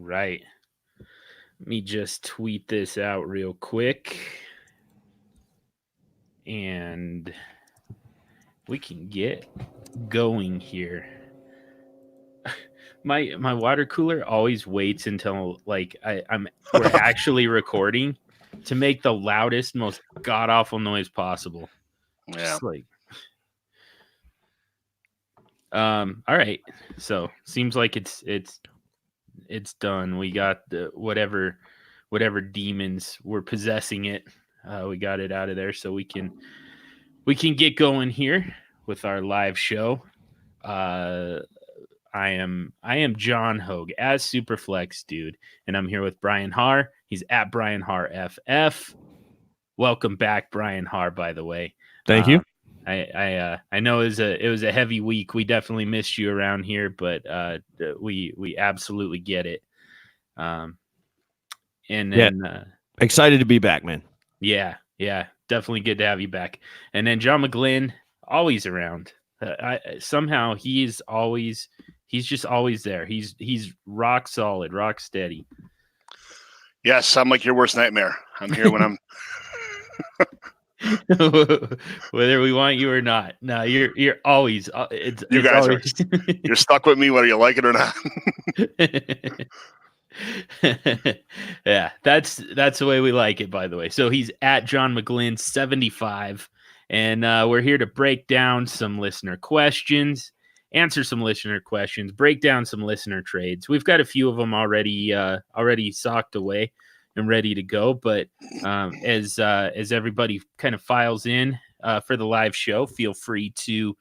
right. Let me just tweet this out real quick. And we can get going here. My water cooler always waits until like we're actually recording to make the loudest, most god awful noise possible. Yeah. Just like all right. So seems like it's done. We got the whatever demons were possessing it. We got it out of there, so we can get going here with our live show. I am John Hogue as Superflex Dude, and I'm here with Brian Haar. He's at Brian Haar FF. Welcome back, Brian Haar. By the way, thank you. I know it was a heavy week. We definitely missed you around here, but we absolutely get it. And then excited to be back, man. Yeah, definitely good to have you back. And then John McGlynn, always around. Somehow he's just always there. He's rock solid, rock steady. Yes, I'm like your worst nightmare. I'm here when I'm whether we want you or not. No, you're always. You guys always... you're stuck with me whether you like it or not. Yeah, that's the way we like it. By the way, so he's at John McGlynn 75, and we're here to break down some listener questions, answer some listener questions, break down some listener trades. We've got a few of them already socked away and ready to go. But as everybody kind of files in for the live show, feel free to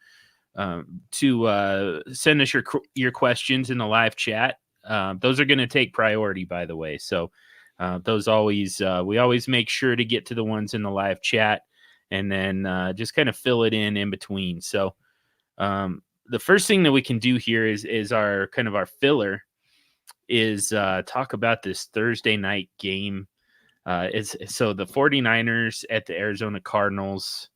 send us your questions in the live chat. Those are going to take priority, by the way. So those we always make sure to get to the ones in the live chat, and then just kind of fill it in between. So the first thing that we can do here is our kind of our filler is talk about this Thursday night game. So the 49ers at the Arizona Cardinals.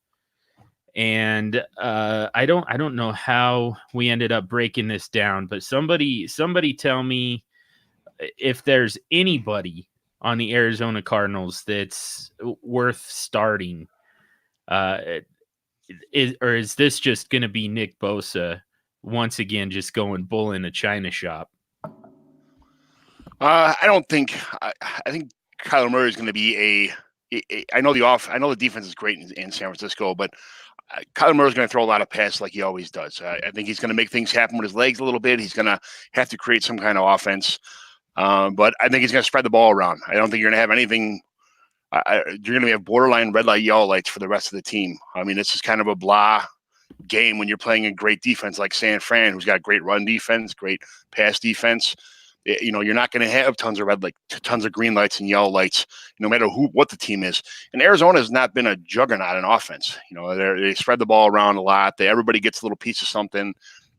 And I don't know how we ended up breaking this down, but somebody tell me if there's anybody on the Arizona Cardinals that's worth starting. Is this just going to be Nick Bosa once again, just going bull in a china shop? I don't think. I think Kyler Murray is going to be I know the defense is great in San Francisco, but Kyler Murray is going to throw a lot of passes like he always does. I think he's going to make things happen with his legs a little bit. He's going to have to create some kind of offense, but I think he's going to spread the ball around. I don't think you're going to have anything. You're going to have borderline red light, yellow lights for the rest of the team. I mean, this is kind of a blah game when you're playing a great defense like San Fran, who's got great run defense, great pass defense. You know, you're not going to have tons of green lights and yellow lights, no matter what the team is. And Arizona has not been a juggernaut in offense. You know, they spread the ball around a lot. Everybody gets a little piece of something.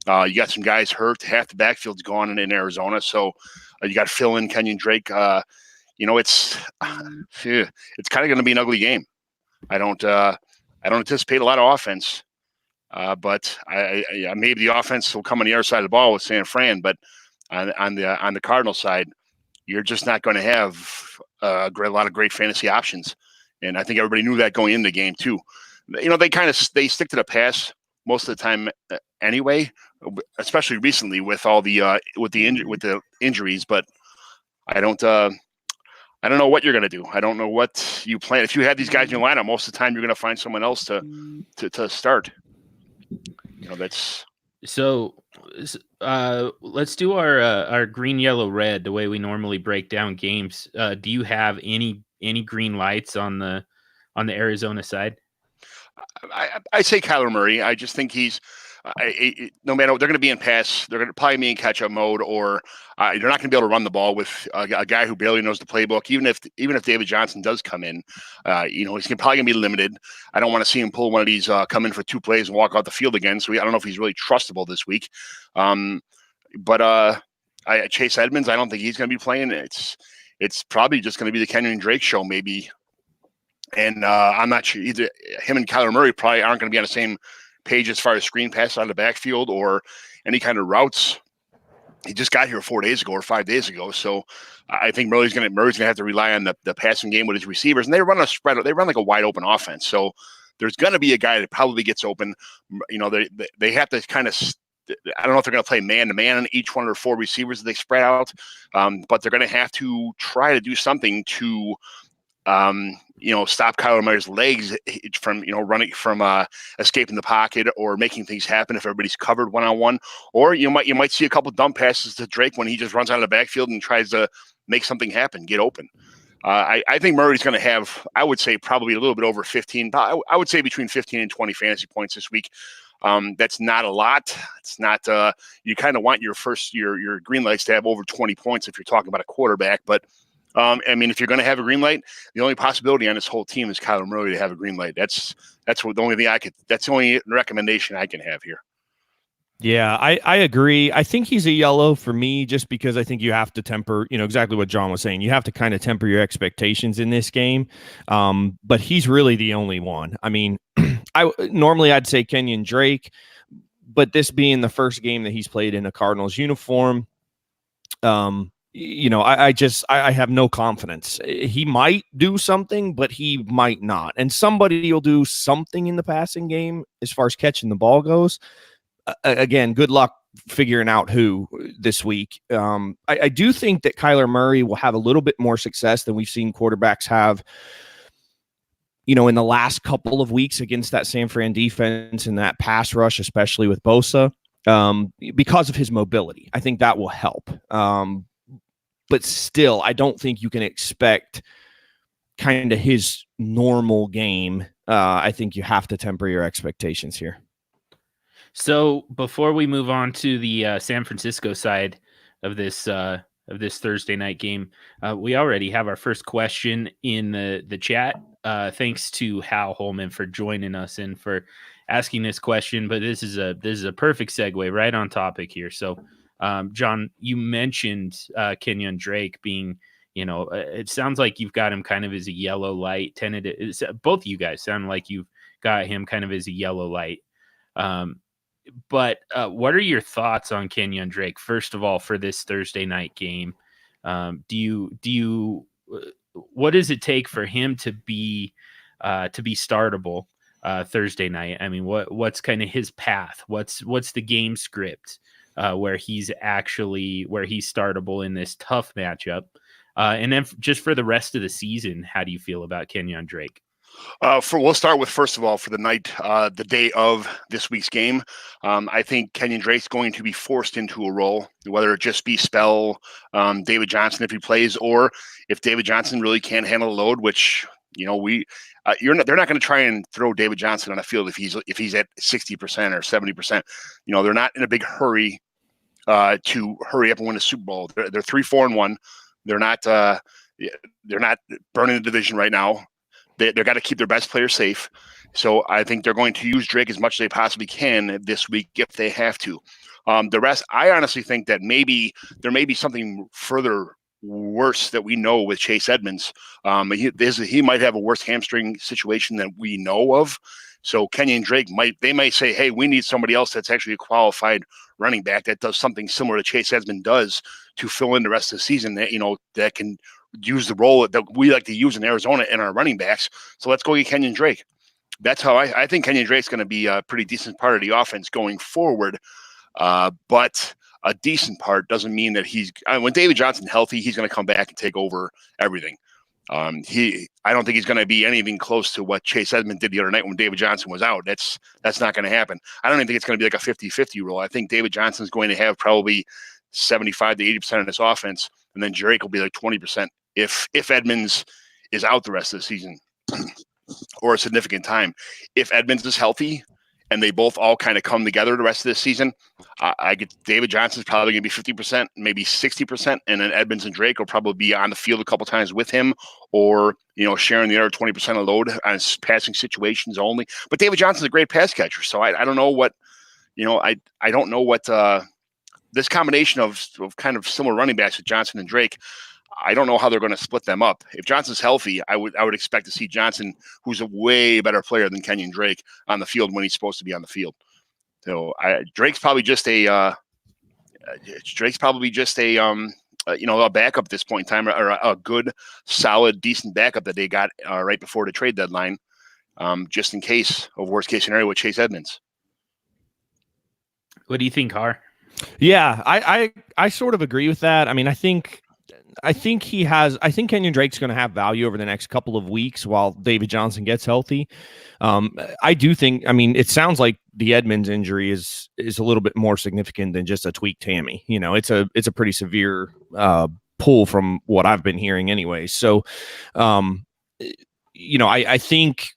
You got some guys hurt. Half the backfield's gone in Arizona, so you got to fill in Kenyon Drake. You know, it's kind of going to be an ugly game. I don't anticipate a lot of offense, but I maybe the offense will come on the other side of the ball with San Fran, but on the Cardinal side, you're just not going to have a lot of great fantasy options, and I think everybody knew that going into the game too. You know, they stick to the pass most of the time anyway, especially recently with all the with the injuries. But I don't know what you're going to do. I don't know what you plan. If you had these guys in your lineup, most of the time you're going to find someone else to start. You know, that's so. Let's do our green, yellow, red the way we normally break down games. Do you have any green lights on the Arizona side? I say Kyler Murray. I just think he's no matter they're going to be in pass, they're going to probably be in catch-up mode, or you're not going to be able to run the ball with a guy who barely knows the playbook. Even if David Johnson does come in, you know, he's probably going to be limited. I don't want to see him pull one of these come in for 2 plays and walk out the field again. So I don't know if he's really trustable this week. But Chase Edmonds, I don't think he's going to be playing. It's probably just going to be the Kenyon Drake show, maybe. And I'm not sure either. Him and Kyler Murray probably aren't going to be on the same page as far as screen pass out of the backfield or any kind of routes. he just got here 4 days ago or 5 days ago. So I think Murray's going to have to rely on the passing game with his receivers, and they run a spread. They run like a wide open offense. So there's going to be a guy that probably gets open. They have to kind of. I don't know if they're going to play man to man on each one of their 4 receivers that they spread out, but they're going to have to try to do something to. Stop Kyler Murray's legs from, running from escaping the pocket or making things happen if everybody's covered one-on-one. Or you might see a couple dump passes to Drake when he just runs out of the backfield and tries to make something happen, get open. I think Murray's going to have, I would say, probably a little bit over 15. I would say between 15 and 20 fantasy points this week. That's not a lot. It's not. You kind of want your green lights to have over 20 points if you're talking about a quarterback, but. If you're going to have a green light, the only possibility on this whole team is Kyler Murray to have a green light. That's the only thing that's the only recommendation I can have here. Yeah, I agree. I think he's a yellow for me just because I think you have to temper, exactly what John was saying. You have to kind of temper your expectations in this game. But he's really the only one. I mean, normally I'd say Kenyon Drake, but this being the first game that he's played in a Cardinals uniform, I have no confidence. He might do something, but he might not. And somebody will do something in the passing game as far as catching the ball goes. Again, good luck figuring out who this week. I do think that Kyler Murray will have a little bit more success than we've seen quarterbacks have, in the last couple of weeks against that San Fran defense and that pass rush, especially with Bosa, because of his mobility. I think that will help. But still, I don't think you can expect kind of his normal game. I think you have to temper your expectations here. So before we move on to the San Francisco side of this Thursday night game, we already have our first question in the chat. Thanks to Hal Holman for joining us and for asking this question. But this is a perfect segue right on topic here. So. John, you mentioned Kenyon Drake being, it sounds like you've got him kind of as a yellow light. Both of you guys sound like you've got him kind of as a yellow light. But what are your thoughts on Kenyon Drake? First of all, for this Thursday night game, what does it take for him to be startable Thursday night? I mean, what's kind of his path? What's the game script? Where he's startable in this tough matchup. And then just for the rest of the season, how do you feel about Kenyon Drake? We'll start with, first of all, for the night, the day of this week's game. I think Kenyon Drake's going to be forced into a role, whether it just be spell David Johnson if he plays, or if David Johnson really can't handle the load, which, they're not going to try and throw David Johnson on the field if he's at 60% or 70%. They're not in a big hurry to hurry up and win a Super Bowl. They're 3-4-1. They're not burning the division right now. They've got to keep their best players safe. So I think they're going to use Drake as much as they possibly can this week if they have to. The rest, I honestly think that maybe there may be something further worse that we know with Chase Edmonds. He might have a worse hamstring situation than we know of. So Kenyon Drake might say, hey, we need somebody else that's actually a qualified running back that does something similar to Chase Edmonds does to fill in the rest of the season, that can use the role that we like to use in Arizona in our running backs. So let's go get Kenyon Drake. That's how I think Kenyon Drake's going to be a pretty decent part of the offense going forward. But a decent part doesn't mean that when David Johnson's healthy, he's going to come back and take over everything. I don't think he's going to be anything close to what Chase Edmonds did the other night when David Johnson was out. That's not going to happen. I don't even think it's going to be like a 50-50 rule. I think David Johnson's going to have probably 75 to 80% of this offense, and then Drake will be like 20% if Edmonds is out the rest of the season or a significant time. If Edmonds is healthy and they both all kind of come together the rest of this season, I get David Johnson's probably going to be 50%, maybe 60%, and then Edmonds and Drake will probably be on the field a couple times with him, or sharing the other 20% of load on passing situations only. But David Johnson's a great pass catcher, so I don't know what I don't know what this combination of kind of similar running backs with Johnson and Drake. I don't know how they're going to split them up. If Johnson's healthy, I would expect to see Johnson, who's a way better player than Kenyon Drake, on the field when he's supposed to be on the field. So Drake's probably just a Drake's probably just a backup at this point in time, or a good, solid, decent backup that they got right before the trade deadline, just in case of worst case scenario with Chase Edmonds. What do you think, Har? Yeah, I sort of agree with that. I mean, I think Kenyon Drake's going to have value over the next couple of weeks while David Johnson gets healthy. I do think, I mean, it sounds like the Edmonds injury is a little bit more significant than just a tweaked hammy. You know, it's a pretty severe pull from what I've been hearing anyway. So, I think,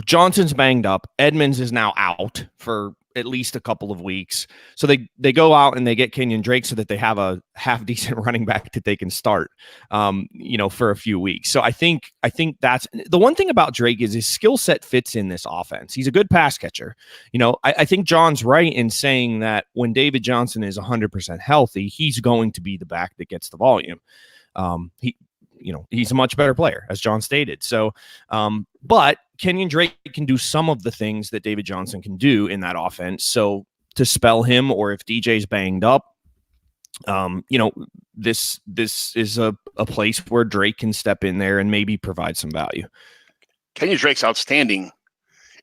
Johnson's banged up. Edmonds is now out for at least a couple of weeks. So they go out and they get Kenyon Drake so that they have a half decent running back that they can start, for a few weeks. So I think that's the one thing about Drake is his skill set fits in this offense. He's a good pass catcher. I think John's right in saying that when David Johnson is 100% healthy, he's going to be the back that gets the volume. He's a much better player, as John stated. So, but Kenyon Drake can do some of the things that David Johnson can do in that offense. So to spell him, or if DJ's banged up, this is a place where Drake can step in there and maybe provide some value. Kenyon Drake's outstanding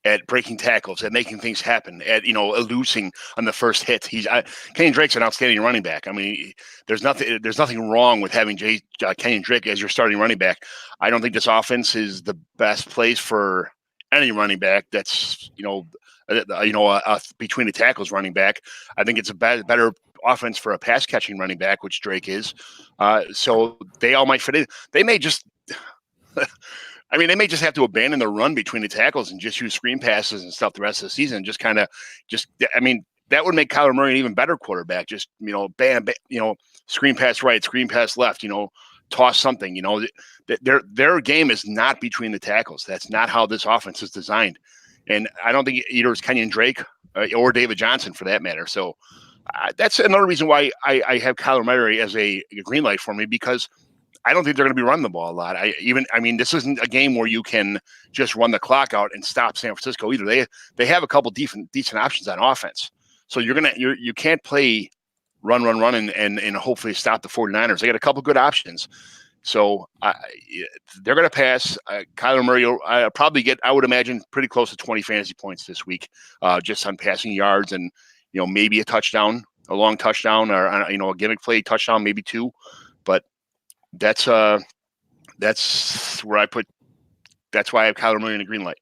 at breaking tackles, at making things happen, at elusing on the first hit. Kenyon Drake's an outstanding running back. I mean, there's nothing wrong with having Kenyon Drake as your starting running back. I don't think this offense is the best place for any running back that's between the tackles running back. I think it's a better offense for a pass catching running back, which Drake is. So they all might fit in. They may just. They may just have to abandon the run between the tackles and just use screen passes and stuff the rest of the season. That would make Kyler Murray an even better quarterback. Just, bam, screen pass right, screen pass left, toss something, their game is not between the tackles. That's not how this offense is designed. And I don't think either is Kenyon Drake or David Johnson for that matter. So that's another reason why I have Kyler Murray as a green light for me, because I don't think they're going to be running the ball a lot. This isn't a game where you can just run the clock out and stop San Francisco either. They have a couple decent options on offense. So you can't play run and hopefully stop the 49ers. They got a couple good options. So they're going to pass. Kyler Murray will probably get, I would imagine, pretty close to 20 fantasy points this week, just on passing yards and maybe a touchdown, a long touchdown, or a gimmick play touchdown, maybe two. But that's where I put. That's why I have Kyler Murray in the green light.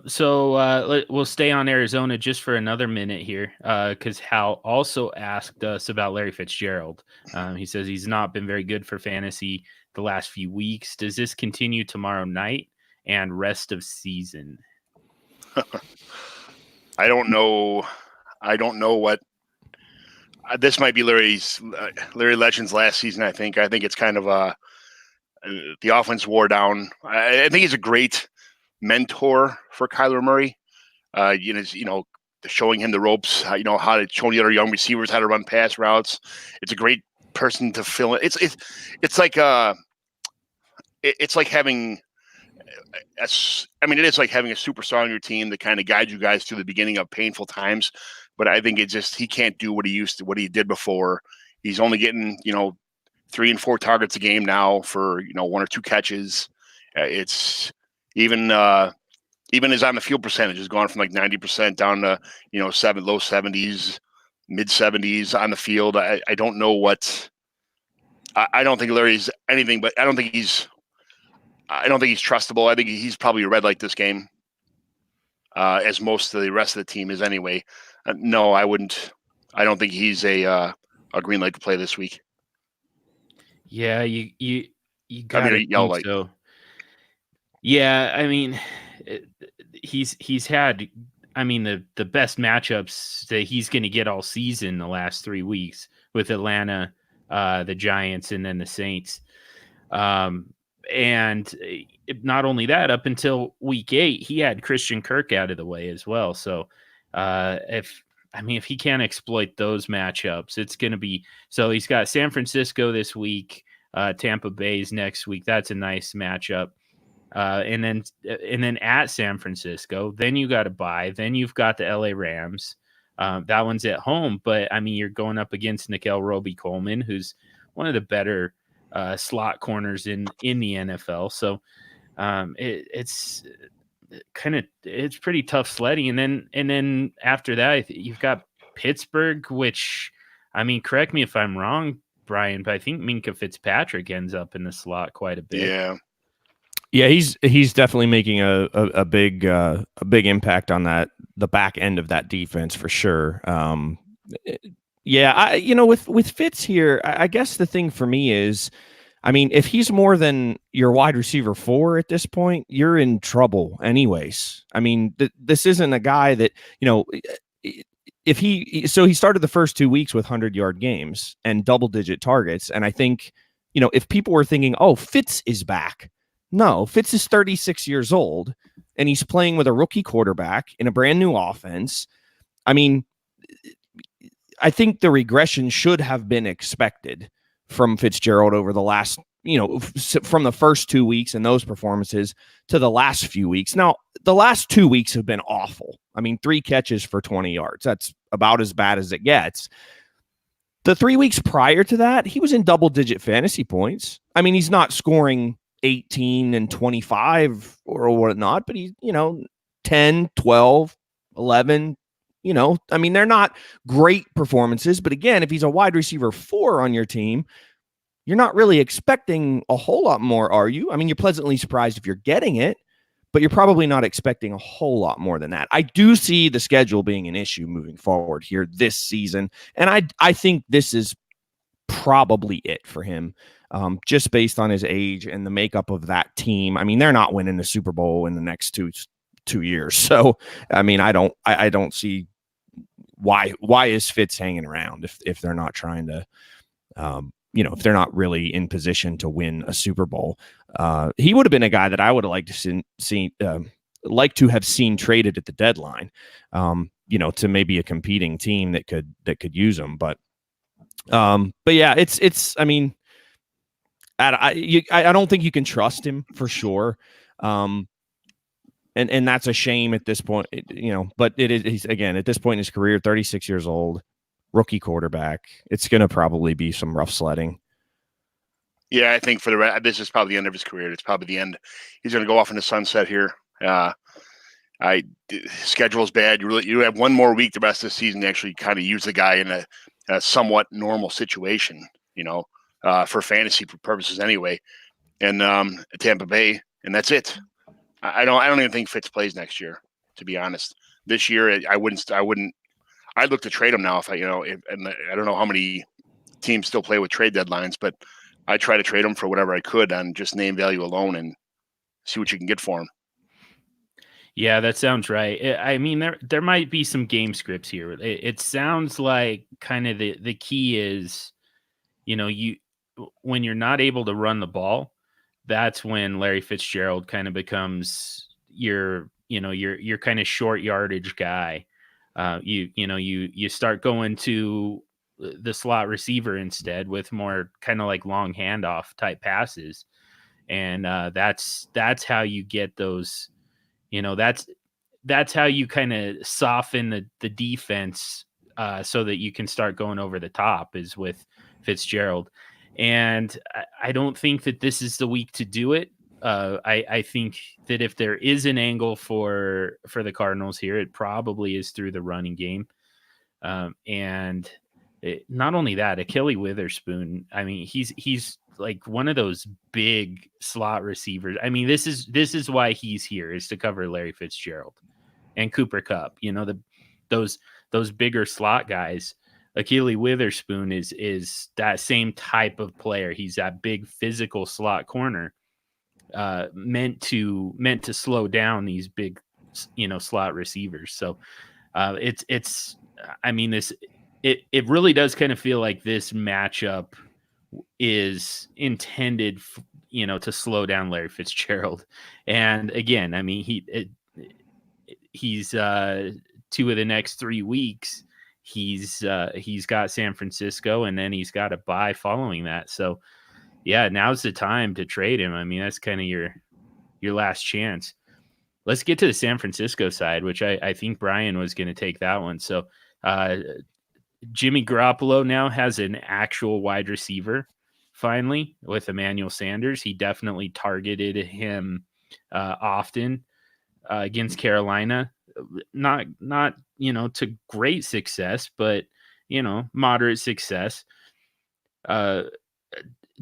So we'll stay on Arizona just for another minute here, because Hal also asked us about Larry Fitzgerald. He says he's not been very good for fantasy the last few weeks. Does this continue tomorrow night and rest of season? I don't know what. This might be Larry Legend's last season. I think it's kind of the offense wore down. I think he's a great mentor for Kyler Murray. Showing him the ropes, how to show the other young receivers how to run pass routes. It's a great person to fill in. It's like having it is like having a superstar on your team that kind of guides you guys through the beginning of painful times. But I think he can't do what he did before. He's only getting 3 and 4 targets a game now for 1 or 2 catches. It's even his on the field percentage has gone from like 90% down to low 70s, mid 70s on the field. I don't know what. I don't think Larry's anything, but I don't think he's trustable. I think he's probably a red light this game, as most of the rest of the team is anyway. No, I wouldn't. I don't think he's a green light to play this week. Yeah, you got to yell light. So. Yeah, he's had the best matchups that he's going to get all season the last 3 weeks with Atlanta, the Giants, and then the Saints. And not only that, up until week 8, he had Christian Kirk out of the way as well. So if he can't exploit those matchups, it's going to be – so he's got San Francisco this week, Tampa Bay's next week. That's a nice matchup. and then at San Francisco. Then you got a bye. Then you've got the LA Rams. That one's at home, but I mean, you're going up against Nickel Roby-Coleman, who's one of the better slot corners in the NFL. So it's pretty tough sledding. And then after that, you've got Pittsburgh, which, I mean, correct me if I'm wrong, Brian, but I think Minkah Fitzpatrick ends up in the slot quite a bit. Yeah, he's definitely making a big impact on the back end of that defense for sure. With Fitz here, I guess the thing for me is, I mean, if he's more than your wide receiver 4 at this point, you're in trouble anyways. I mean, this isn't a guy that, if he started the first 2 weeks with 100-yard games and double-digit targets, and I think, if people were thinking, oh, Fitz is back. No, Fitz is 36 years old, and he's playing with a rookie quarterback in a brand new offense. I mean, I think the regression should have been expected from Fitzgerald over the last, from the first 2 weeks and those performances to the last few weeks. Now, the last 2 weeks have been awful. I mean, 3 catches for 20 yards. That's about as bad as it gets. The 3 weeks prior to that, he was in double-digit fantasy points. I mean, he's not scoring 18 and 25 or whatnot, but he's, 10, 12, 11, I mean, they're not great performances, but again, if he's a wide receiver 4 on your team, you're not really expecting a whole lot more, are you? I mean, you're pleasantly surprised if you're getting it, but you're probably not expecting a whole lot more than that. I do see the schedule being an issue moving forward here this season, and I think this is probably it for him. Just based on his age and the makeup of that team. I mean, they're not winning the Super Bowl in the next two years. So, I mean, I don't see why is Fitz hanging around if they're not trying to, if they're not really in position to win a Super Bowl. He would have been a guy that I would have liked to have seen traded at the deadline, to maybe a competing team that could use him. But yeah, it's, I mean, I don't think you can trust him for sure. And that's a shame at this point, but he's again, at this point in his career, 36 years old, rookie quarterback. It's going to probably be some rough sledding. Yeah, I think this is probably the end of his career. It's probably the end. He's going to go off in the sunset here. Schedule's bad. You have one more week the rest of the season to actually kind of use the guy in a somewhat normal situation, for fantasy purposes anyway, and Tampa Bay, and that's it. I don't even think Fitz plays next year, to be honest. This year, I wouldn't. I'd look to trade him now and I don't know how many teams still play with trade deadlines, but I try to trade him for whatever I could on just name value alone and see what you can get for him. Yeah, that sounds right. I mean, there might be some game scripts here. It sounds like kind of the key is, when you're not able to run the ball, that's when Larry Fitzgerald kind of becomes your kind of short yardage guy. You start going to the slot receiver instead with more kind of like long handoff type passes. And that's how you get those, that's how you kind of soften the defense so that you can start going over the top is with Fitzgerald. And I don't think that this is the week to do it. I think that if there is an angle for the Cardinals here, it probably is through the running game. And not only that, Ahkello Witherspoon, I mean, he's like one of those big slot receivers. I mean, this is why he's here, is to cover Larry Fitzgerald and Cooper Kupp, those bigger slot guys. Ahkello Witherspoon is that same type of player. He's that big physical slot corner, meant to slow down these big, slot receivers. So it's I mean, it really does kind of feel like this matchup is intended, to slow down Larry Fitzgerald. And again, I mean, he's 2 of the next 3 weeks. He's got San Francisco, and then he's got a bye following that. So yeah, now's the time to trade him. I mean, that's kind of your your last chance. Let's get to the San Francisco side, which I think Brian was going to take that one. So Jimmy Garoppolo now has an actual wide receiver finally with Emmanuel Sanders. He definitely targeted him often against Carolina. Not to great success, but moderate success.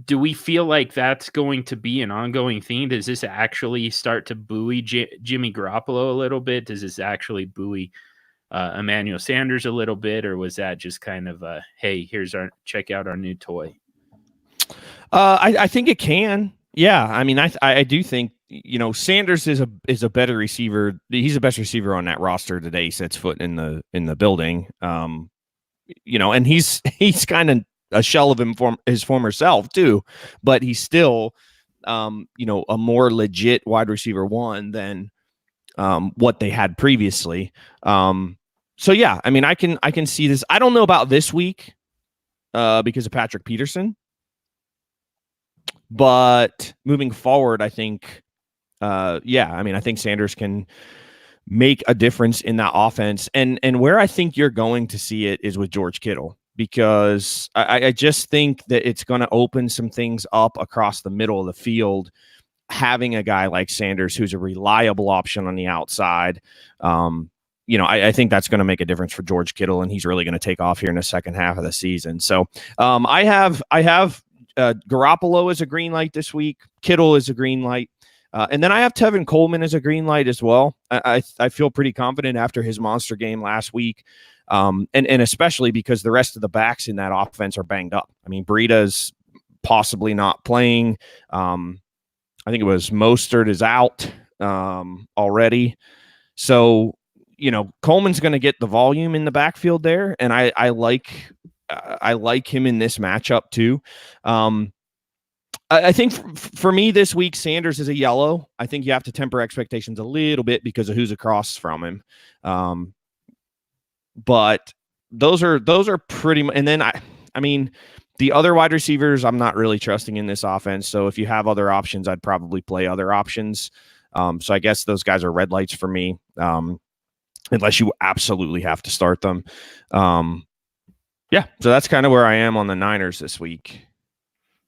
Do we feel like that's going to be an ongoing theme? Does this actually start to buoy Jimmy Garoppolo a little bit? Does this actually buoy Emmanuel Sanders a little bit, or was that just kind of hey, check out our new toy? I think it can. Yeah, I mean, I do think Sanders is a better receiver. He's the best receiver on that roster today. He sets foot in the building. And he's kind of a shell of him his former self too, but he's still a more legit wide receiver one than what they had previously. So yeah, I mean, I can see this. I don't know about this week because of Patrick Peterson, but moving forward, I think I think Sanders can make a difference in that offense. And where I think you're going to see it is with George Kittle, because I just think that it's going to open some things up across the middle of the field, having a guy like Sanders who's a reliable option on the outside. I think that's going to make a difference for George Kittle, and he's really going to take off here in the second half of the season. So I have Garoppolo as a green light this week. Kittle is a green light. And then I have Tevin Coleman as a green light as well. I feel pretty confident after his monster game last week. And especially because the rest of the backs in that offense are banged up. I mean, Breida's possibly not playing. I think it was Mostert is out already. So, Coleman's going to get the volume in the backfield there. And I like him in this matchup too. I think for me this week, Sanders is a yellow. I think you have to temper expectations a little bit because of who's across from him. But those are pretty much, and then I mean, the other wide receivers, I'm not really trusting in this offense. So if you have other options, I'd probably play other options. So I guess those guys are red lights for me, unless you absolutely have to start them. So that's kind of where I am on the Niners this week.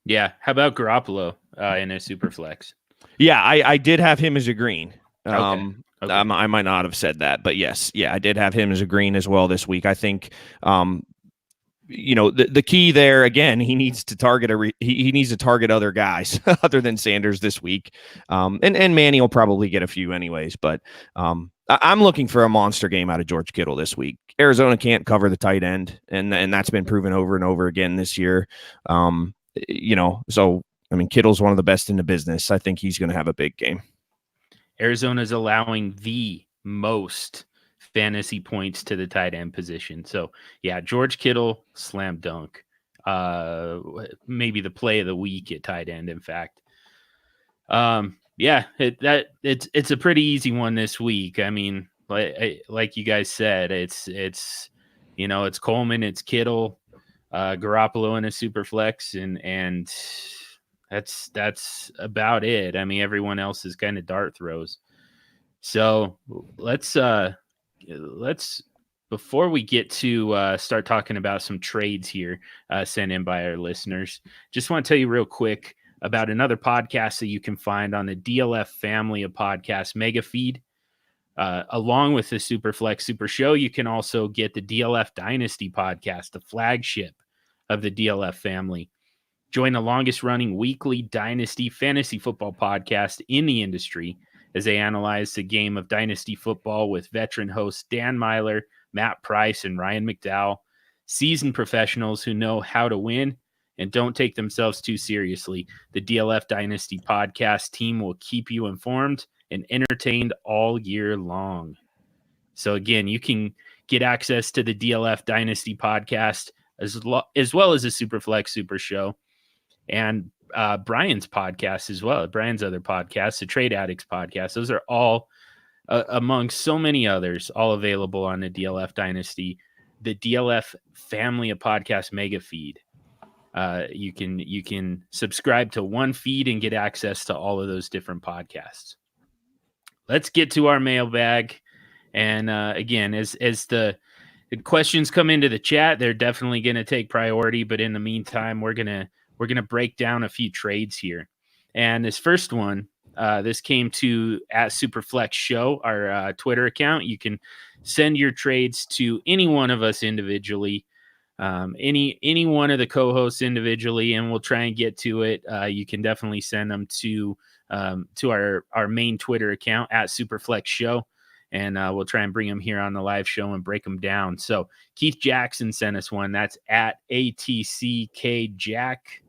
Yeah. How about Garoppolo in a super flex? Yeah, I did have him as a green. Okay. I might not have said that, but yes, I did have him as a green as well this week. I think, the key there again, he needs to target he needs to target other guys other than Sanders this week, and Manny will probably get a few anyways. But I'm looking for a monster game out of George Kittle this week. Arizona can't cover the tight end, and that's been proven over and over again this year. So I mean, Kittle's one of the best in the business. I think he's going to have a big game. Arizona's allowing the most fantasy points to the tight end position. So yeah, George Kittle, slam dunk. Maybe the play of the week at tight end, in fact. It's a pretty easy one this week. I mean, like you guys said, it's Coleman, it's Kittle, Garoppolo in a super flex, and that's about it. I mean, everyone else is kind of dart throws. So let's before we get to start talking about some trades here sent in by our listeners, just want to tell you real quick about another podcast that you can find on the DLF family of podcasts mega feed. Along with the Superflex Super Show, you can also get the DLF Dynasty podcast, the flagship of the DLF family. Join the longest running weekly Dynasty fantasy football podcast in the industry as they analyze the game of Dynasty football with veteran hosts Dan Myler, Matt Price, and Ryan McDowell, seasoned professionals who know how to win and don't take themselves too seriously. The DLF Dynasty podcast team will keep you informed and entertained all year long. So again, you can get access to the DLF Dynasty podcast as well as the Superflex Super Show and Brian's podcast as well. Brian's other podcasts, the Trade Addicts podcast. Those are all among so many others, all available on the DLF Dynasty, the DLF family of podcast mega feed. You can subscribe to one feed and get access to all of those different podcasts. let's get to our mailbag. And again, as the questions come into the chat, they're definitely going to take priority. But in the meantime, we're gonna break down a few trades here. And this first one, this came to at Superflex Show, our Twitter account. You can send your trades to any one of us individually, any one of the co-hosts individually, and we'll try and get to it. You can definitely send them to our main Twitter account at Superflex Show, and we'll try and bring them here on the live show and break them down. So Keith Jackson sent us one. That's at ATCK Jack.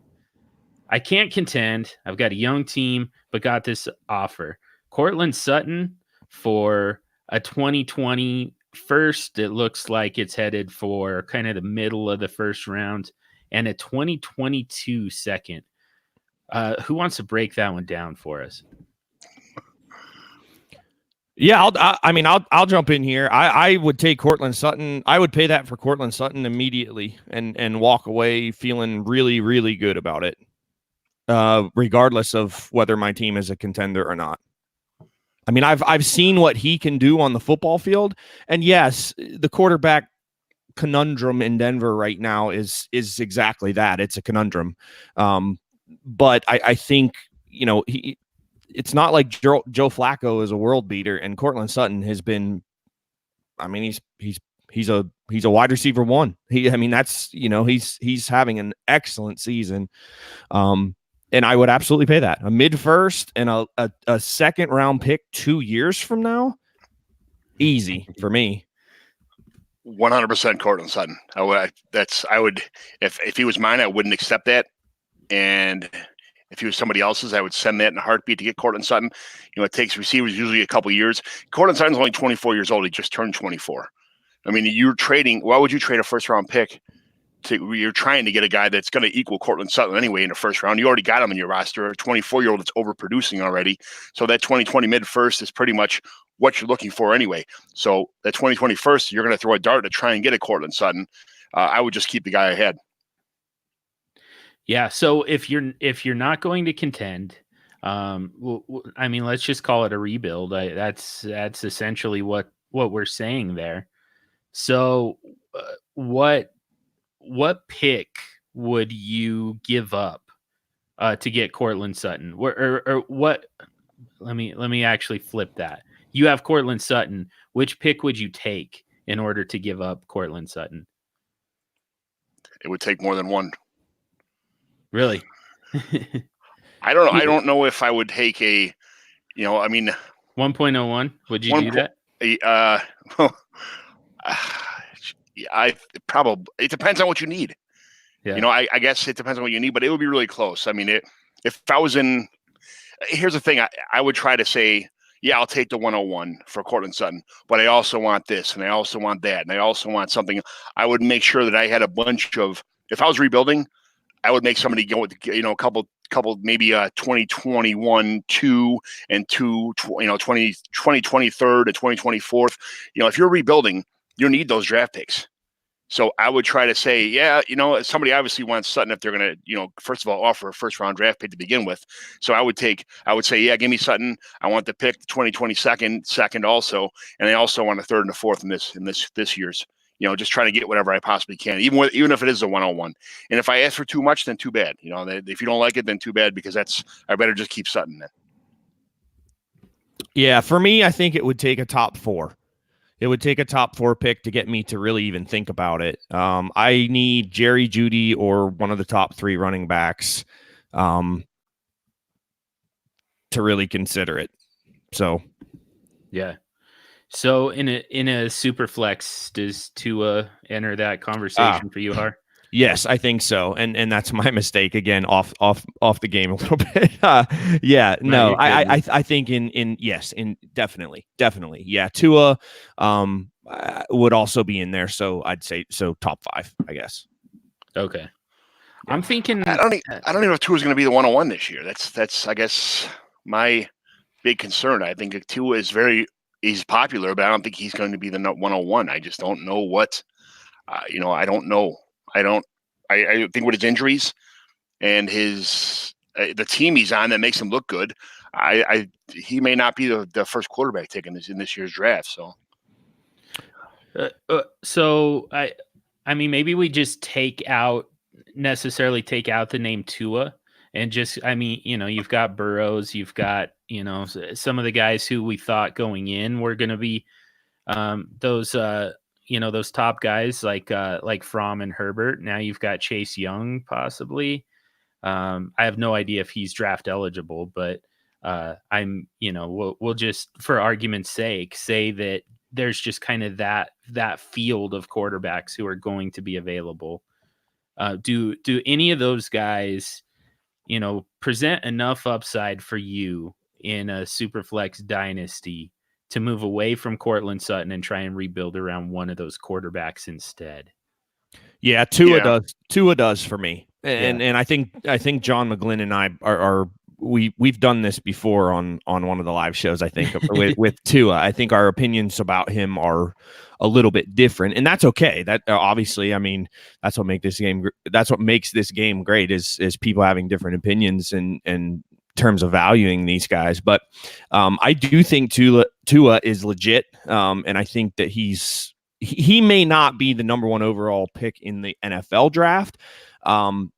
I can't contend. I've got a young team, but got this offer. Cortland Sutton for a 2020 first. It looks like it's headed for kind of the middle of the first round, and a 2022 second. Who wants to break that one down for us? Yeah, I'll jump in here. I would take Cortland Sutton. I would pay that for Cortland Sutton immediately and walk away feeling really, really good about it, regardless of whether my team is a contender or not. I mean, I've seen what he can do on the football field, and yes, the quarterback conundrum in Denver right now is exactly that. It's a conundrum, but I think it's not like Joe Flacco is a world beater, and Cortland Sutton has been. I mean, he's a wide receiver one. He's having an excellent season, and I would absolutely pay that. A mid first and a second round pick 2 years from now, easy for me. 100% Cortland Sutton. I would if he was mine, I wouldn't accept that, and if he was somebody else's, I would send that in a heartbeat to get Cortland Sutton. It takes receivers usually a couple years. Cortland Sutton's only 24 years old. He just turned 24. I mean, you're trading. Why would you trade a first-round pick? You're trying to get a guy that's going to equal Cortland Sutton anyway in the first round. You already got him in your roster. A 24-year-old that's overproducing already. So that 2020 mid-first is pretty much what you're looking for anyway. So that 2020 first, you're going to throw a dart to try and get a Cortland Sutton. I would just keep the guy ahead. Yeah, so if you're not going to contend, let's just call it a rebuild. That's essentially what we're saying there. So, what pick would you give up to get Cortland Sutton? Or what? Let me actually flip that. You have Cortland Sutton. Which pick would you take in order to give up Cortland Sutton? It would take more than one. Really? I don't know. I don't know if I would take 1.01. Would you do that? It depends on what you need. Yeah. I guess it depends on what you need, but it would be really close. I mean, if I was in, here's the thing, I would try to say, yeah, I'll take the 101 for Cortland Sutton, but I also want this, and I also want that, and I also want something. I would make sure that I had a bunch of, if I was rebuilding, I would make somebody go with, a couple maybe 2021 2 and 2023 to 2024. If you're rebuilding, you need those draft picks. So I would try to say, yeah, somebody obviously wants Sutton if they're going to, first of all, offer a first round draft pick to begin with. So I would say, yeah, give me Sutton. I want to pick the 2020 second also, and I also want a third and a fourth in this year's. Just trying to get whatever I possibly can, even if it is a 101. And if I ask for too much, then too bad. If you don't like it, then too bad, because I better just keep Sutton then. Yeah, for me, I think it would take a top 4. It would take a top 4 pick to get me to really even think about it. I need Jerry Jeudy or one of the top 3 running backs to really consider it. So, yeah. So in a super flex, does Tua enter that conversation for you, Har? Yes, I think so, and that's my mistake again, off the game a little bit. No, I think in definitely, yeah. Tua would also be in there, so I'd say top 5, I guess. Okay, I'm thinking. I don't even know if Tua's going to be the 101 this year. That's I guess my big concern. I think Tua is he's popular, but I don't think he's going to be the 101. I just don't know what, I don't know. I think with his injuries and the team he's on that makes him look good, he may not be the first quarterback taken in this year's draft. So, I mean, maybe we just take out the name Tua and just, I mean, you've got Burrows, you've got, some of the guys who we thought going in were going to be those top guys like Fromm and Herbert. Now you've got Chase Young possibly. I have no idea if he's draft eligible, but we'll just, for argument's sake, say that there's just kind of that field of quarterbacks who are going to be available. Do any of those guys, present enough upside for you in a Superflex dynasty to move away from Cortland Sutton and try and rebuild around one of those quarterbacks instead? Yeah, Tua does for me. And I think John McGlynn and I are we've done this before on one of the live shows, I think, with Tua. I think our opinions about him are a little bit different, and that's okay. That obviously, I mean, that's what makes this game great is people having different opinions and terms of valuing these guys. But I do think Tua is legit, and I think that he may not be the number one overall pick in the NFL draft.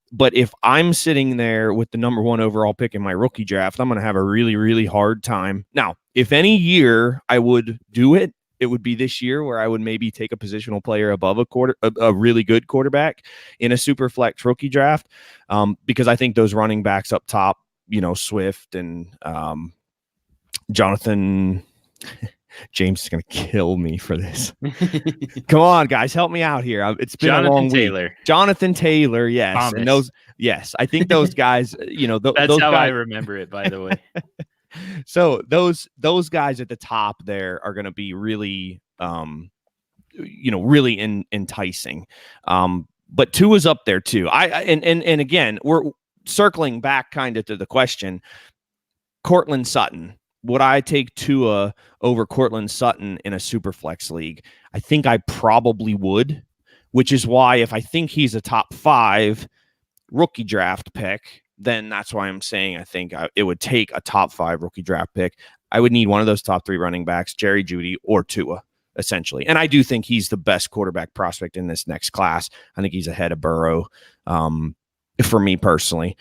But if I'm sitting there with the number one overall pick in my rookie draft, I'm going to have a really, really hard time. Now, if any year I would do it, it would be this year where I would maybe take a positional player above a really good quarterback in a super flex rookie draft. Because I think those running backs up top, Swift and Jonathan James is going to kill me for this. Come on, guys, help me out here. It's been a long week. Jonathan Taylor, yes. Thomas. And those, yes, I think those guys, that's those how guys, I remember it, by the way. So those guys at the top there are going to be really, really enticing. But Tua's up there too. And again, we're circling back kind of to the question, Cortland Sutton. Would I take Tua over Cortland Sutton in a super flex league? I think I probably would, which is why if I think he's a top 5 rookie draft pick, then that's why I'm saying I think it would take a top 5 rookie draft pick. I would need one of those top 3 running backs, Jerry Jeudy or Tua, essentially. And I do think he's the best quarterback prospect in this next class. I think he's ahead of Burrow, for me personally.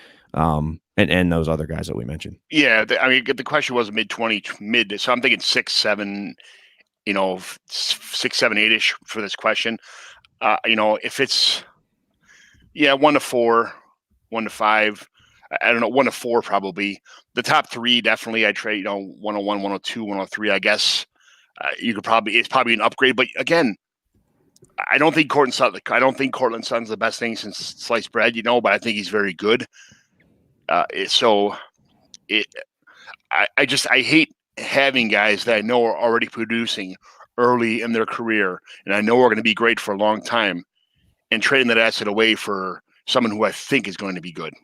And those other guys that we mentioned. Yeah, I mean, the question was mid. So I'm thinking 6, 7, 6, 7, 8-ish for this question. If it's 1 to 4, 1 to 5, I don't know, 1 to 4 probably. The top 3 definitely I'd trade. 101, 102, 103. I guess it's probably an upgrade. But again, I don't think Cortland Sutton's the best thing since sliced bread. But I think he's very good. I hate having guys that I know are already producing early in their career, and I know are going to be great for a long time, and trading that asset away for someone who I think is going to be good.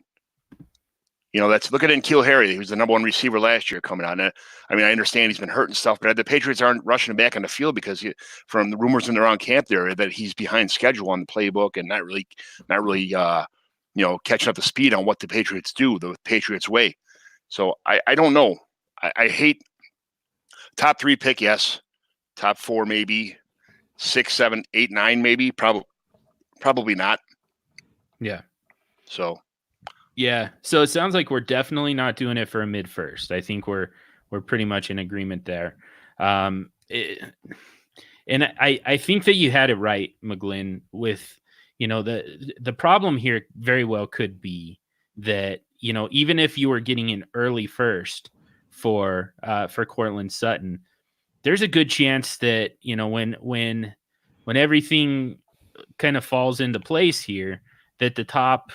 Look at N'Keal Harry. He was the number 1 receiver last year coming out. And I mean, I understand he's been hurt and stuff, but the Patriots aren't rushing him back on the field because from the rumors in around camp there that he's behind schedule on the playbook and not really catching up to speed on what the Patriots do, the Patriots way. So I don't know. I hate top 3 pick, yes. Top 4, maybe 6, 7, 8, 9, maybe. Probably not. Yeah. So it sounds like we're definitely not doing it for a mid first. I think we're pretty much in agreement there. And I think that you had it right, McGlynn, with the problem here very well could be that, even if you were getting an early first for Cortland Sutton, there's a good chance that, when everything kind of falls into place here, that the top,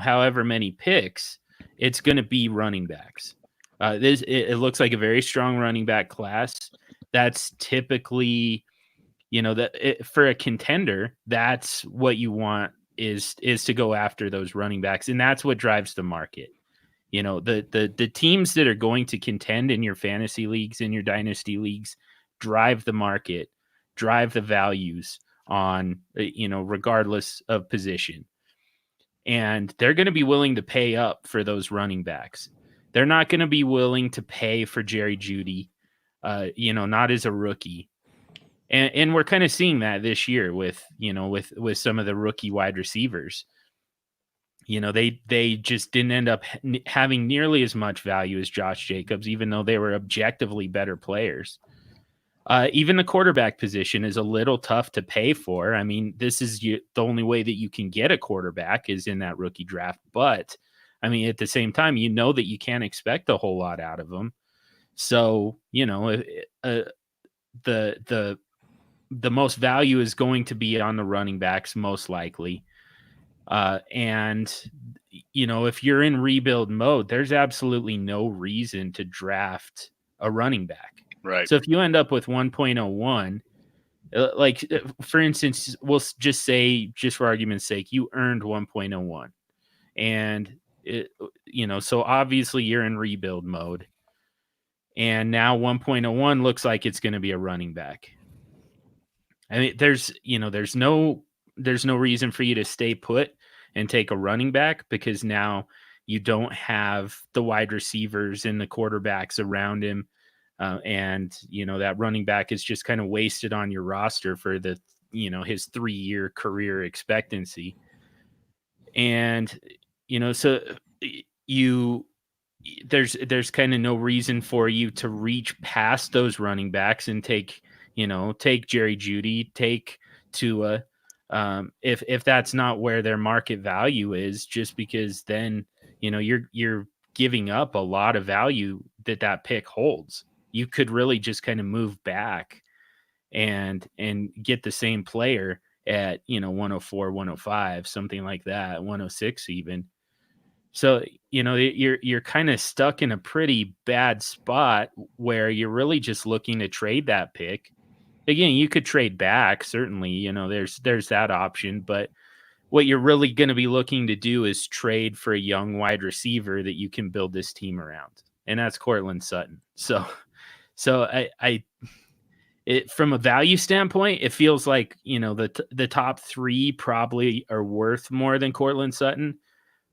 however many picks, it's going to be running backs. It looks like a very strong running back class. That's typically, for a contender, that's what you want is to go after those running backs. And that's what drives the market. The teams that are going to contend in your fantasy leagues, in your dynasty leagues, drive the market, drive the values on, regardless of position. And they're going to be willing to pay up for those running backs. They're not going to be willing to pay for Jerry Jeudy, not as a rookie. And we're kind of seeing that this year with some of the rookie wide receivers. They just didn't end up having nearly as much value as Josh Jacobs, even though they were objectively better players. Even the quarterback position is a little tough to pay for. I mean, this is the only way that you can get a quarterback is in that rookie draft. But I mean, at the same time, that you can't expect a whole lot out of them. So, the most value is going to be on the running backs, most likely. And if you're in rebuild mode, there's absolutely no reason to draft a running back. Right. So if you end up with 1.01, for instance, we'll just say, just for argument's sake, you earned 1.01, and so obviously you're in rebuild mode, and now 1.01 looks like it's going to be a running back. I mean, there's no reason for you to stay put and take a running back, because now you don't have the wide receivers and the quarterbacks around him. And that running back is just kind of wasted on your roster for his 3-year career expectancy. And, so there's kind of no reason for you to reach past those running backs and take Jerry Jeudy, take Tua, if that's not where their market value is, just because then, you're giving up a lot of value that pick holds. You could really just kind of move back and get the same player at, 104, 105, something like that, 106 even. So, you're kind of stuck in a pretty bad spot where you're really just looking to trade that pick. Again, you could trade back, certainly, there's that option, but what you're really going to be looking to do is trade for a young wide receiver that you can build this team around. And that's Courtland Sutton. So from a value standpoint, it feels like, the top 3 probably are worth more than Courtland Sutton.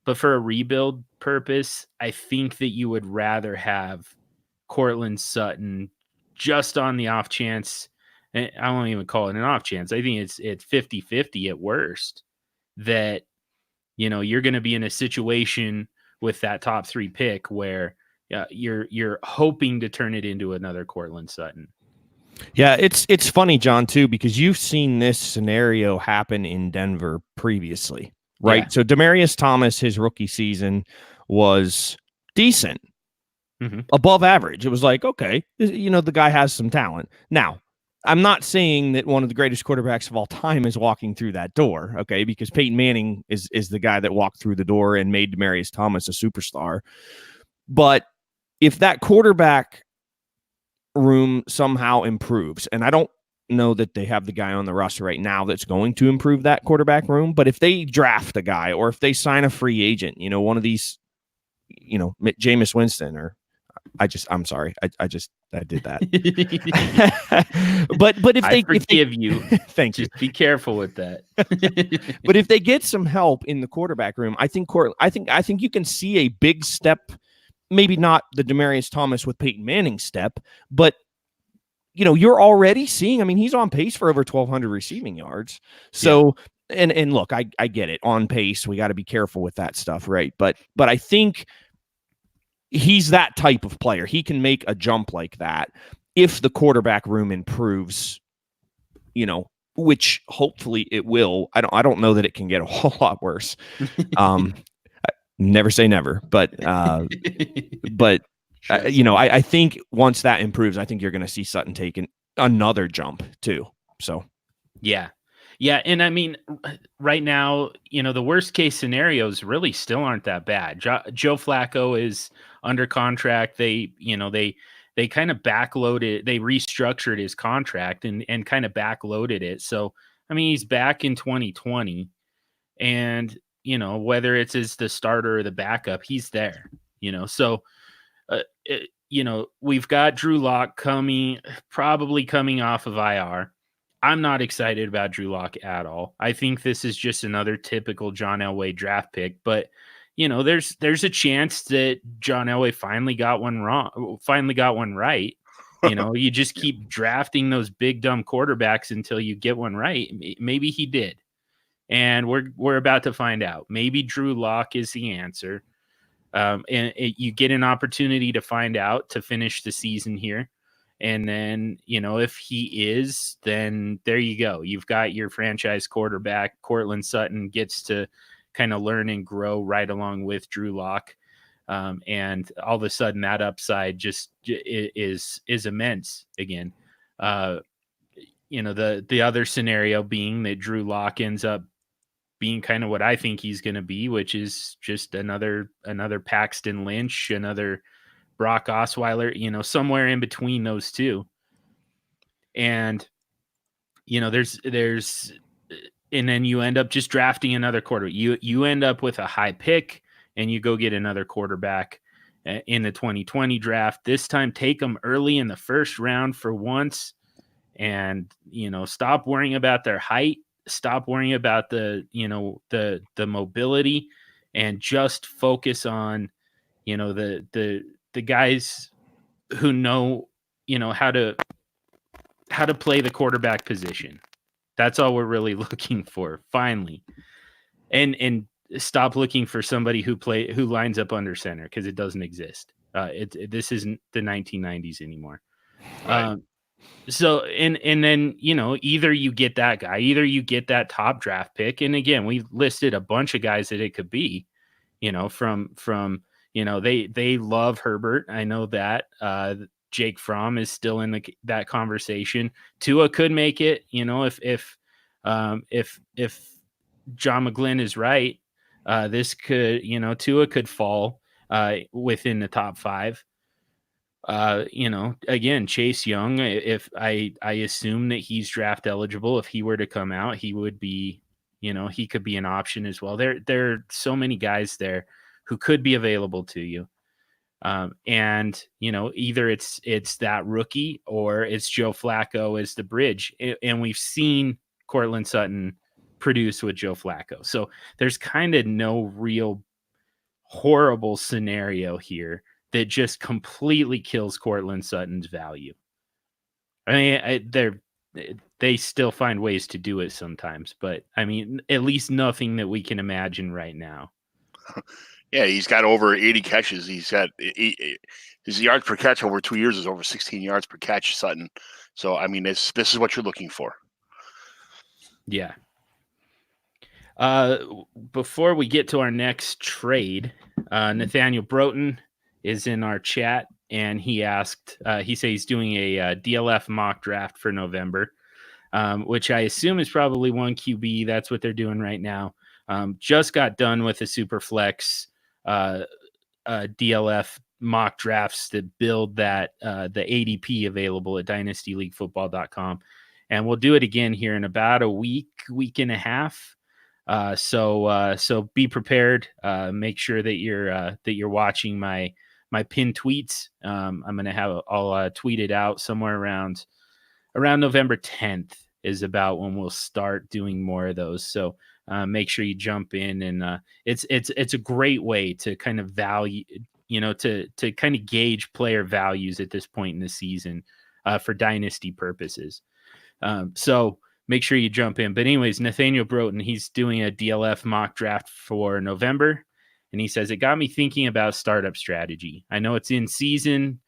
But for a rebuild purpose, I think that you would rather have Courtland Sutton just on the off chance. I won't even call it an off chance. I think it's 50-50 at worst that, you're going to be in a situation with that top 3 pick where you're hoping to turn it into another Courtland Sutton. Yeah, it's funny, John, too, because you've seen this scenario happen in Denver previously, right? Yeah. So Demaryius Thomas, his rookie season was decent, above average. It was like, okay, the guy has some talent. Now, I'm not saying that one of the greatest quarterbacks of all time is walking through that door, okay, because Peyton Manning is the guy that walked through the door and made Demaryius Thomas a superstar. But if that quarterback room somehow improves, and I don't know that they have the guy on the roster right now that's going to improve that quarterback room, but if they draft a guy or if they sign a free agent, one of these, Jameis Winston, or I'm sorry, I did that. but if they forgive you, thank you. Just be careful with that. But if they get some help in the quarterback room, I think you can see a big step. Maybe not the Demaryius Thomas with Peyton Manning step, but you're already seeing. I mean, he's on pace for over 1,200 receiving yards. So, yeah. and look, I get it, on pace. We got to be careful with that stuff, right? But I think he's that type of player. He can make a jump like that if the quarterback room improves, which hopefully it will. I don't know that it can get a whole lot worse. Never say never, but I think once that improves, I think you're going to see Sutton taking another jump too. So, yeah. And I mean, right now, the worst case scenarios really still aren't that bad. Joe Flacco is under contract. They kind of backloaded, they restructured his contract and kind of backloaded it. So, I mean, he's back in 2020, and whether it's as the starter or the backup, he's there, so, we've got Drew Lock probably coming off of IR. I'm not excited about Drew Lock at all. I think this is just another typical John Elway draft pick, but there's a chance that John Elway finally got one right. You just keep drafting those big dumb quarterbacks until you get one right. Maybe he did. And we're about to find out. Maybe Drew Lock is the answer. You get an opportunity to find out to finish the season here. And then, if he is, then there you go. You've got your franchise quarterback. Courtland Sutton gets to kind of learn and grow right along with Drew Lock. And all of a sudden that upside just is immense again. The other scenario being that Drew Lock ends up being kind of what I think he's going to be, which is just another Paxton Lynch, another Brock Osweiler, somewhere in between those two. And, there's, and then you end up just drafting another quarterback. You end up with a high pick and you go get another quarterback in the 2020 draft. This time, take them early in the first round for once, and, stop worrying about their height. Stop worrying about the mobility, and just focus on, the guys who know, how to play the quarterback position. That's all we're really looking for finally. And stop looking for somebody who lines up under center, because it doesn't exist. This isn't the 1990s anymore. Right. So, and then, either you get that guy, either you get that top draft pick. And again, we listed a bunch of guys that it could be, from they love Herbert. I know that. Jake Fromm is still in that conversation. Tua could make it, if John McGlynn is right, this could, Tua could fall within the top 5. Again, Chase Young, if I assume that he's draft eligible, if he were to come out, he would be, he could be an option as well. There are so many guys there who could be available to you. And either it's that rookie or it's Joe Flacco as the bridge. And we've seen Courtland Sutton produce with Joe Flacco. So there's kind of no real horrible scenario here that just completely kills Courtland Sutton's value. I mean, they still find ways to do it sometimes, but I mean, at least nothing that we can imagine right now. Yeah, he's got over 80 catches. He's got his yards per catch over 2 years is over 16 yards per catch, Sutton. So, I mean, this is what you're looking for. Yeah. Before we get to our next trade, Nathaniel Broughton is in our chat, and he asked, he said he's doing a DLF mock draft for November, which I assume is probably one QB. That's what they're doing right now. Just got done with the Superflex DLF mock drafts that build that the ADP available at dynastyleaguefootball.com. And we'll do it again here in about a week and a half. So be prepared. Make sure that you're watching my pinned tweets. I'll tweet it out somewhere around November 10th is about when we'll start doing more of those. So make sure you jump in, and it's a great way to kind of value, to kind of gauge player values at this point in the season for dynasty purposes. So make sure you jump in. But anyways, Nathaniel Broughton, he's doing a DLF mock draft for November. And he says, it got me thinking about startup strategy. I know it's in season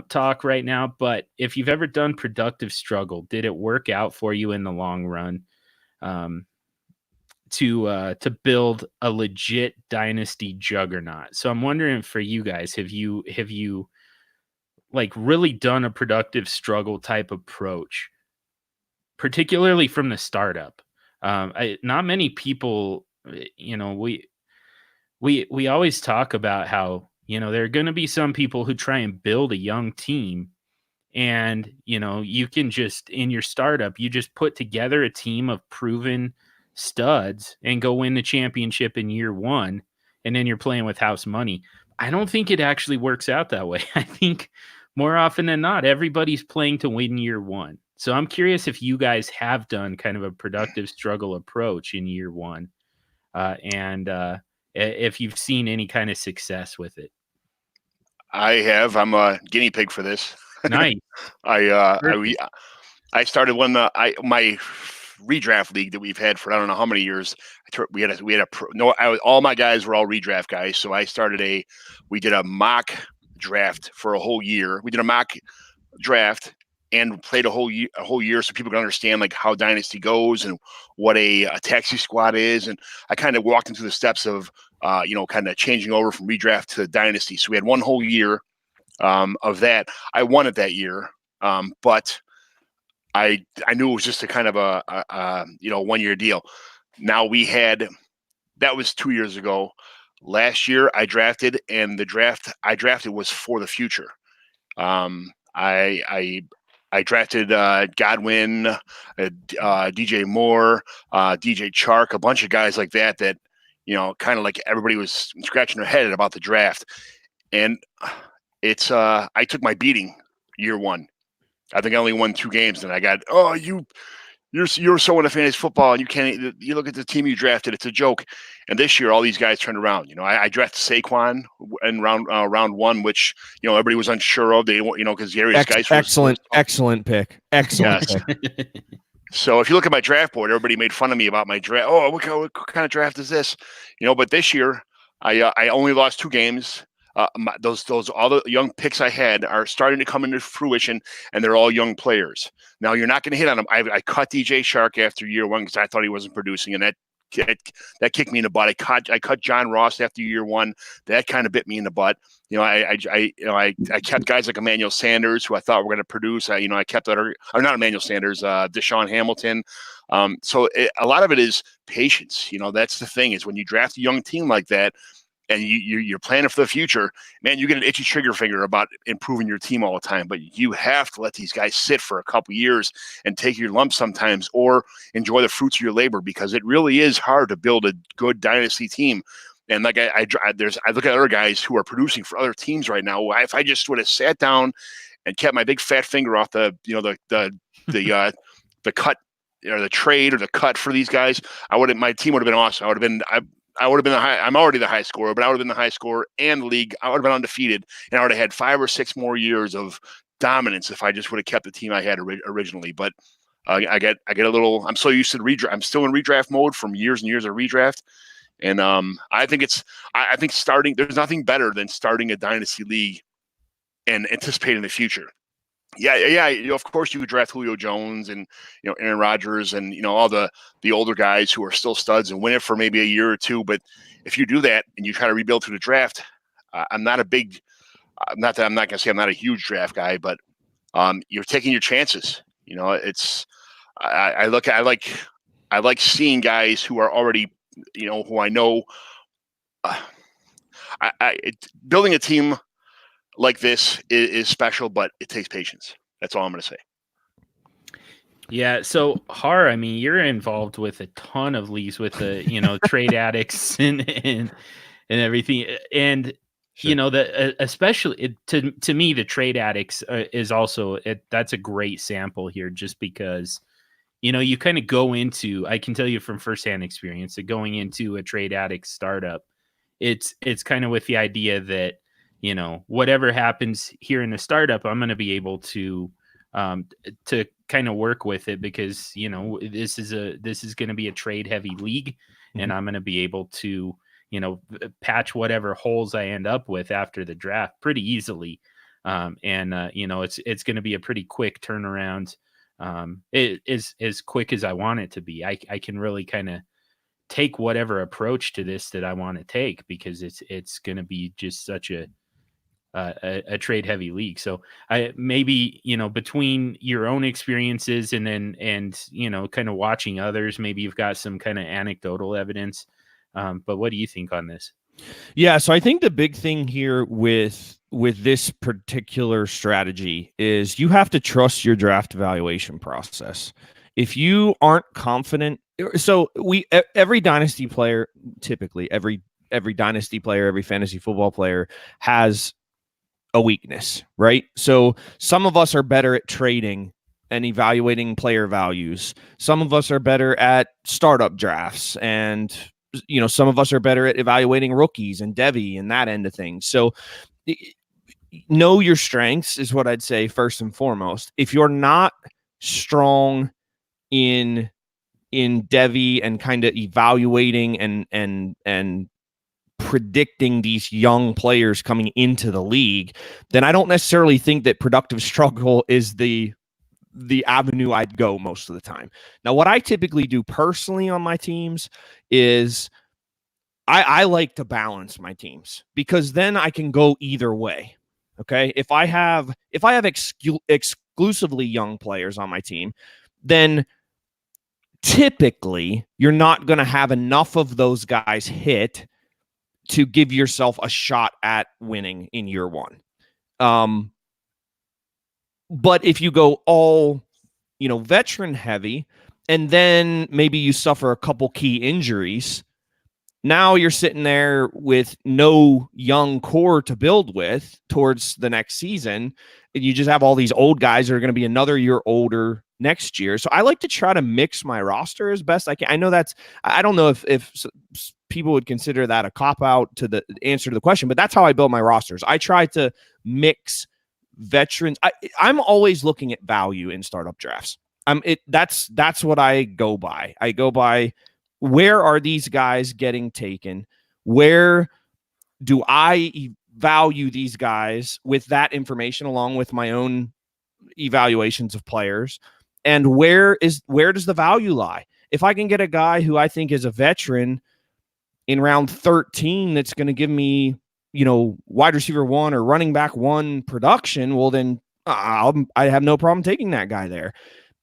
talk right now, but if you've ever done productive struggle, did it work out for you in the long run to build a legit dynasty juggernaut? So I'm wondering for you guys, have you like really done a productive struggle type approach, particularly from the startup? Not many people, we always talk about how, there are going to be some people who try and build a young team, and, you can just, in your startup, you just put together a team of proven studs and go win the championship in year one. And then you're playing with house money. I don't think it actually works out that way. I think more often than not, everybody's playing to win year one. So I'm curious if you guys have done kind of a productive struggle approach in year one. And if you've seen any kind of success with it. I have. I'm a guinea pig for this. Nice. I started when my redraft league that we've had for I don't know how many years. All my guys were all redraft guys, so we did a mock draft for a whole year. We did a mock draft and played a whole year so people can understand like how Dynasty goes and what a taxi squad is. And I kind of walked into the steps of kind of changing over from redraft to Dynasty. So we had one whole year of that. I won it that year, but I knew it was just a kind of a 1 year deal. Now that was 2 years ago. Last year I drafted, and the draft I drafted was for the future. I drafted Godwin, DJ Moore, DJ Chark, a bunch of guys like that kind of like everybody was scratching their head about the draft. And it's I took my beating year one. I think I only won 2 games, and I got, you're so into fantasy football, and you look at the team you drafted, it's a joke. And this year, all these guys turned around. I drafted Saquon in round 1, which everybody was unsure of. They because Gary's guys. Excellent pick. Excellent. Yes. Pick. So if you look at my draft board, everybody made fun of me about my draft. Oh, what kind of draft is this? But this year, I only lost 2 games. Those all the young picks I had are starting to come into fruition, and they're all young players. Now you're not going to hit on them. I cut DJ Chark after year 1 because I thought he wasn't producing, and that kicked me in the butt. I cut John Ross after year 1. That kind of bit me in the butt. I kept guys like Emmanuel Sanders, who I thought were going to produce. I kept not Emmanuel Sanders, Deshaun Hamilton. So a lot of it is patience. That's the thing, is when you draft a young team like that, and you're planning for the future, man, you get an itchy trigger finger about improving your team all the time. But you have to let these guys sit for a couple years and take your lumps sometimes, or enjoy the fruits of your labor, because it really is hard to build a good dynasty team. And like I look at other guys who are producing for other teams right now. If I just would have sat down and kept my big fat finger off the cut or the trade or the cut for these guys, my team would have been awesome. I would have been I'm already the high scorer, but I would have been the high scorer and the league. I would have been undefeated, and I would have had 5 or 6 more years of dominance if I just would have kept the team I had originally. But I get a little. I'm so used to the redraft. I'm still in redraft mode from years and years of redraft, and I think starting. There's nothing better than starting a dynasty league and anticipating the future. Yeah. Of course, you could draft Julio Jones and Aaron Rodgers and all the older guys who are still studs and win it for maybe a year or 2. But if you do that and you try to rebuild through the draft, I'm not going to say I'm not a huge draft guy, but you're taking your chances. I like seeing guys who are already who I know. Building a team like this is special, but it takes patience. That's all I'm going to say. Yeah. So Har, I mean, you're involved with a ton of leagues with the, trade addicts and everything. And, sure. Especially to me, the trade addicts is also, that's a great sample here, just because, you kind of go into, I can tell you from firsthand experience that going into a trade addict startup, it's kind of with the idea that, whatever happens here in the startup, I'm going to be able to kind of work with it, because, this is going to be a trade heavy league, mm-hmm. and I'm going to be able to, patch whatever holes I end up with after the draft pretty easily. It's going to be a pretty quick turnaround. It is as quick as I want it to be. I can really kind of take whatever approach to this that I want to take, because it's going to be just such a trade heavy league. So maybe, between your own experiences and kind of watching others, maybe you've got some kind of anecdotal evidence. But what do you think on this? Yeah. So I think the big thing here with this particular strategy is you have to trust your draft evaluation process. If you aren't confident, so every dynasty player, typically every dynasty player, every fantasy football player has a weakness, right? So some of us are better at trading and evaluating player values. Some of us are better at startup drafts and some of us are better at evaluating rookies and Devi and that end of things. So know your strengths is what I'd say first and foremost. If you're not strong in Devi and kind of evaluating and predicting these young players coming into the league, then I don't necessarily think that productive struggle is the avenue I'd go most of the time. Now, what I typically do personally on my teams is I like to balance my teams, because then I can go either way. Okay. If I have exclusively young players on my team, then typically you're not going to have enough of those guys hit to give yourself a shot at winning in year one. But if you go all, veteran heavy, and then maybe you suffer a couple key injuries, now you're sitting there with no young core to build with towards the next season. And you just have all these old guys that are going to be another year older next year. So I like to try to mix my roster as best I can. I know I don't know if people would consider that a cop-out to the answer to the question, but that's how I build my rosters. I try to mix veterans. I'm always looking at value in startup drafts. That's what I go by. I go by, where are these guys getting taken? Where do I value these guys with that information, along with my own evaluations of players? And where does the value lie? If I can get a guy who I think is a veteran in round 13 that's going to give me, wide receiver 1 or running back 1 production, well, then I have no problem taking that guy there.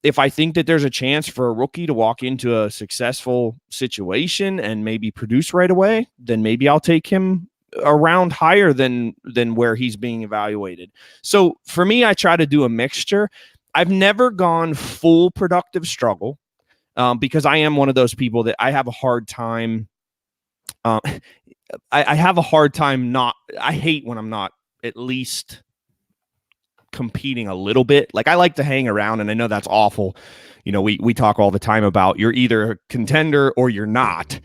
If I think that there's a chance for a rookie to walk into a successful situation and maybe produce right away, then maybe I'll take him a round higher than where he's being evaluated. So for me, I try to do a mixture. I've never gone full productive struggle because I am one of those people that I have a hard time. I have a hard time I hate when I'm not at least competing a little bit. Like, I like to hang around, and I know that's awful. We talk all the time about you're either a contender or you're not.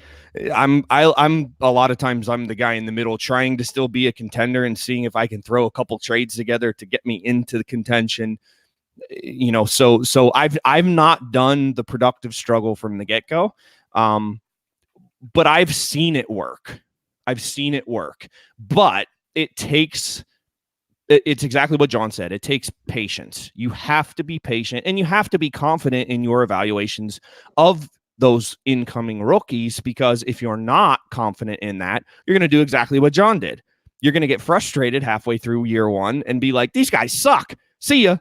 I'm a lot of times I'm the guy in the middle, trying to still be a contender and seeing if I can throw a couple trades together to get me into the contention. So I've not done the productive struggle from the get-go. But I've seen it work. But it's exactly what John said. It takes patience. You have to be patient, and you have to be confident in your evaluations of those incoming rookies, because if you're not confident in that, you're going to do exactly what John did. You're going to get frustrated halfway through year one and be like, these guys suck. See ya.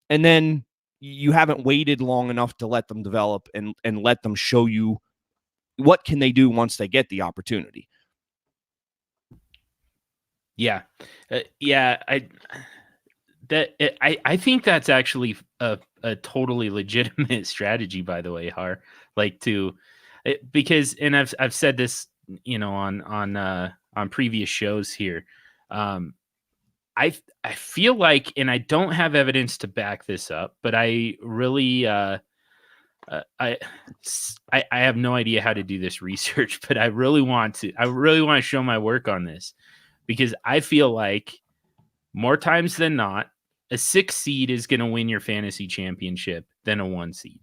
And then you haven't waited long enough to let them develop and let them show you what can they do once they get the opportunity. Yeah. I think that's actually a totally legitimate strategy, by the way, Har. Because I've said this, on previous shows here. I feel like, and I don't have evidence to back this up, but I really I have no idea how to do this research, but I really want to show my work on this, because I feel like more times than not, a 6 seed is going to win your fantasy championship than a 1 seed.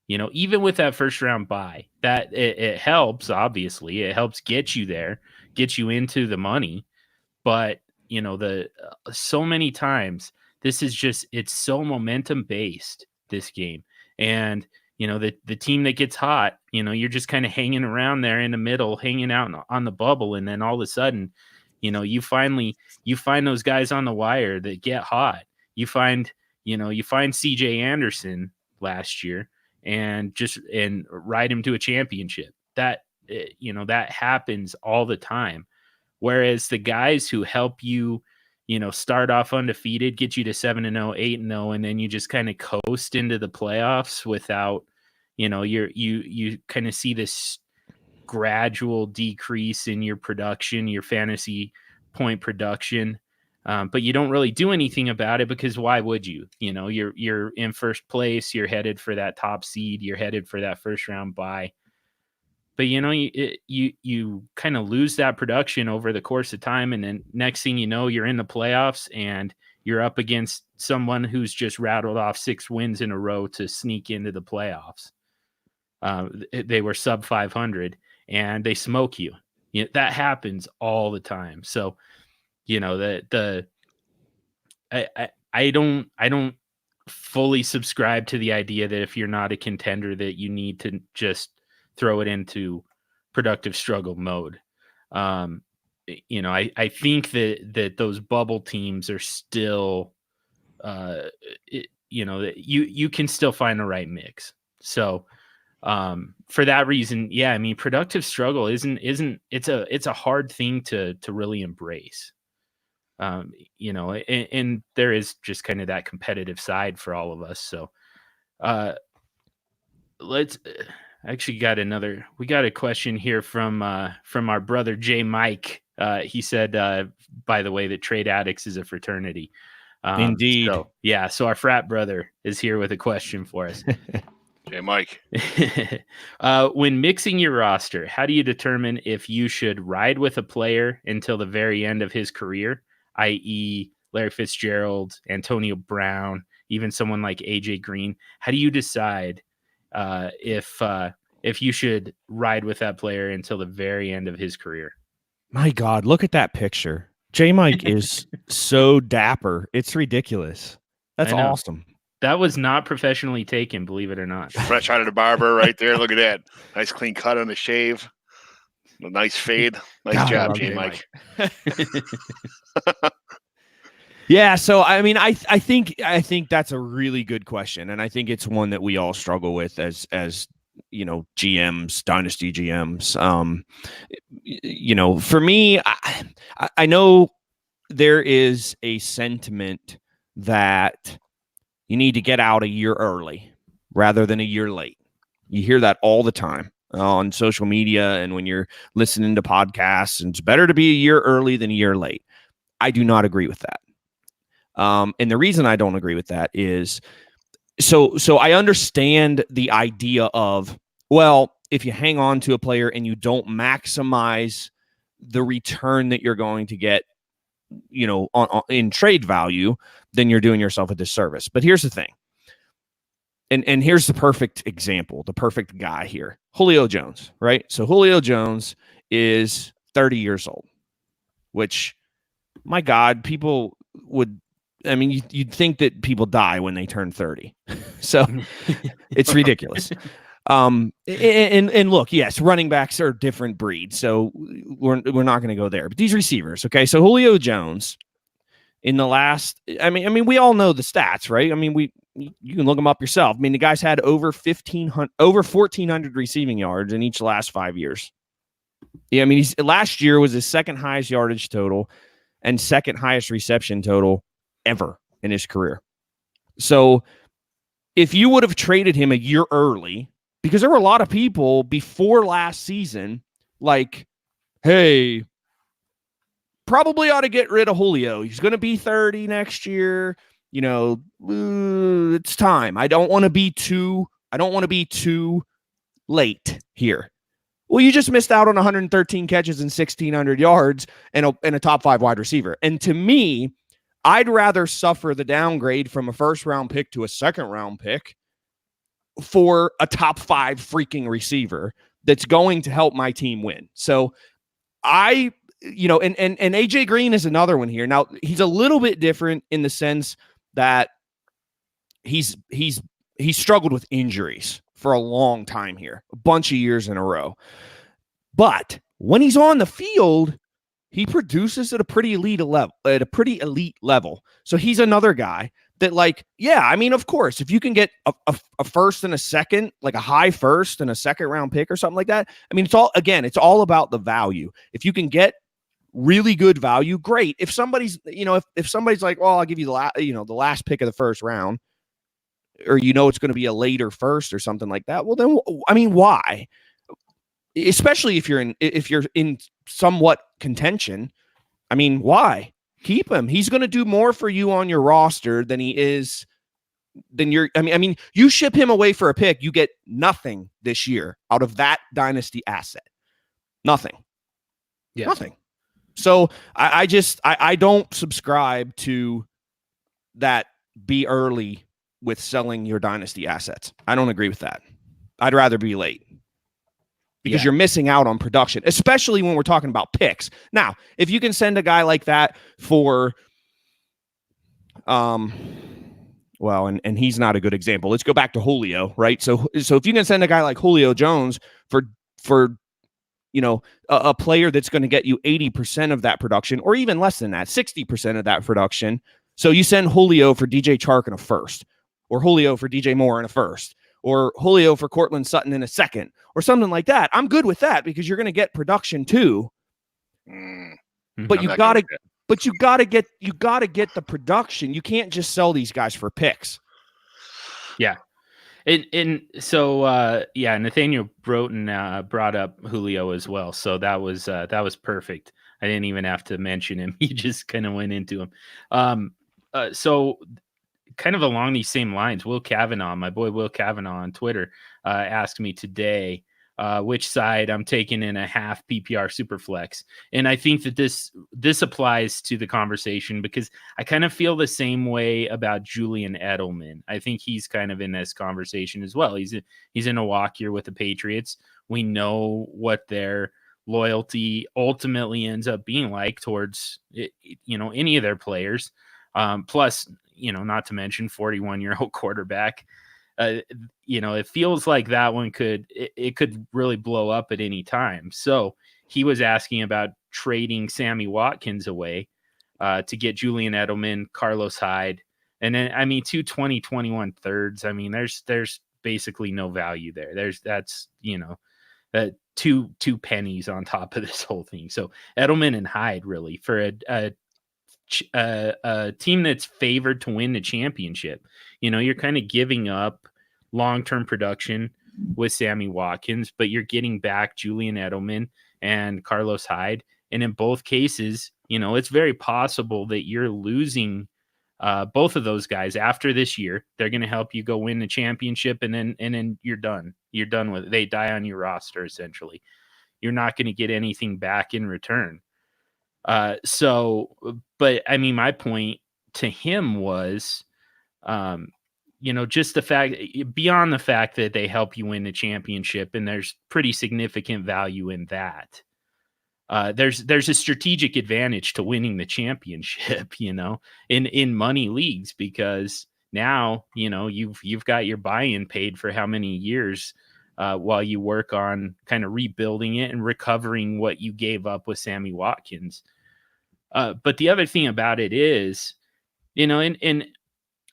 Even with that first round bye, that it helps. Obviously, it helps get you there, get you into the money. But so many times it's so momentum based, this game. And the team that gets hot, you're just kind of hanging around there in the middle, hanging out on the bubble, and then all of a sudden, you find those guys on the wire that get hot. You find CJ Anderson last year and ride him to a championship. That happens all the time. Whereas the guys who help you, start off undefeated, get you to 7-0, 8-0, and then you just kind of coast into the playoffs without, you kind of see this gradual decrease in your production, your fantasy point production. But you don't really do anything about it, because why would you? You're in first place, you're headed for that top seed, you're headed for that first round bye. but you kind of lose that production over the course of time, and then next thing you know, you're in the playoffs and you're up against someone who's just rattled off 6 wins in a row to sneak into the playoffs. They were sub 500 and they smoke you. That happens all the time. So, I don't fully subscribe to the idea that if you're not a contender that you need to just throw it into productive struggle mode. I think that those bubble teams are still, that you can still find the right mix. So, for that reason, yeah, I mean, productive struggle it's a hard thing to really embrace. And there is just kind of that competitive side for all of us. So, let's actually we got a question here from our brother J Mike. He said, by the way, that Trade Addicts is a fraternity. Indeed. So our frat brother is here with a question for us. Hey, Mike. When mixing your roster, how do you determine if you should ride with a player until the very end of his career, i.e. Larry Fitzgerald, Antonio Brown, even someone like AJ Green? How do you decide if you should ride with that player until the very end of his career? My God, look at that picture. J Mike is so dapper. It's ridiculous. That's awesome. That was not professionally taken, believe it or not. Fresh out of the barber right there. Look at that. Nice clean cut on the shave. A nice fade. Nice job, J Mike. Yeah, so I mean, I think that's a really good question, and I think it's one that we all struggle with as GMs, dynasty GMs. For me, I know there is a sentiment that you need to get out a year early rather than a year late. You hear that all the time on social media and when you're listening to podcasts, and it's better to be a year early than a year late. I do not agree with that. And the reason I don't agree with that is so I understand the idea of, well, if you hang on to a player and you don't maximize the return that you're going to get, in trade value, then you're doing yourself a disservice. But here's the thing. And here's the perfect example, the perfect guy here, Julio Jones, right? So Julio Jones is 30 years old, which, my God, people would, I mean, you'd think that people die when they turn 30. So it's ridiculous. And look, yes, running backs are a different breed, so we're not going to go there. But these receivers, okay? So Julio Jones, in the last, I mean, we all know the stats, right? I mean, you can look them up yourself. I mean, the guy's had over 1,400 receiving yards in each last 5 years. Yeah, I mean, last year was his second highest yardage total and second highest reception total ever in his career. So if you would have traded him a year early, because there were a lot of people before last season like, hey, probably ought to get rid of Julio. He's going to be 30 next year. It's time. I don't want to be too late here. Well, you just missed out on 113 catches and 1,600 yards and a top 5 wide receiver. And to me, I'd rather suffer the downgrade from a first-round pick to a second-round pick for a top 5 freaking receiver that's going to help my team win. So and AJ Green is another one here. Now, he's a little bit different in the sense that he's struggled with injuries for a long time here, a bunch of years in a row. But when he's on the field, he produces at a pretty elite level. So he's another guy that, like, yeah, I mean, of course, if you can get a first and a second, like a high first and a second round pick or something like that, I mean, it's all about the value. If you can get really good value, great. If somebody's, if somebody's like, well, I'll give you the last pick of the first round, or it's going to be a later first or something like that, well, then, I mean, why? Especially if you're in somewhat contention. I mean, why? Keep him. He's going to do more for you on your roster than he is then you ship him away for a pick, you get nothing this year out of that dynasty asset. Nothing. Yeah. Nothing. So I don't subscribe to that be early with selling your dynasty assets. I don't agree with that. I'd rather be late because you're missing out on production, especially when we're talking about picks. Now, if you can send a guy like that for, well, and he's not a good example. Let's go back to Julio, right? So if you can send a guy like Julio Jones for a player that's going to get you 80% of that production, or even less than that, 60% of that production. So you send Julio for DJ Chark in a first, or Julio for DJ Moore in a first, or Julio for Cortland Sutton in a second, or something like that. I'm good with that because you're going to get production too. But you got to get the production. You can't just sell these guys for picks. Yeah. So Nathaniel Broughton brought up Julio as well. So that was perfect. I didn't even have to mention him. He just kind of went into him. So kind of along these same lines, Will Kavanaugh, my boy Will Kavanaugh on Twitter, asked me today which side I'm taking in a half PPR Superflex. And I think that this applies to the conversation because I kind of feel the same way about Julian Edelman. I think he's kind of in this conversation as well. He's in a walk year with the Patriots. We know what their loyalty ultimately ends up being like towards any of their players. Plus, not to mention 41-year-old quarterback. It feels like that one could really blow up at any time. So he was asking about trading Sammy Watkins away to get Julian Edelman, Carlos Hyde, and then 2 2021 thirds. There's basically no value there. That's two pennies on top of this whole thing. So Edelman and Hyde really for a team that's favored to win the championship. You're kind of giving up long-term production with Sammy Watkins, but you're getting back Julian Edelman and Carlos Hyde. And in both cases, it's very possible that you're losing both of those guys after this year. They're going to help you go win the championship, and then you're done. You're done with it. They die on your roster, essentially. You're not going to get anything back in return. But my point to him was, just the fact, beyond the fact that they help you win the championship, and there's pretty significant value in that. There's a strategic advantage to winning the championship, in money leagues, because now, you've got your buy-in paid for how many years, while you work on kind of rebuilding it and recovering what you gave up with Sammy Watkins. But the other thing about it is, and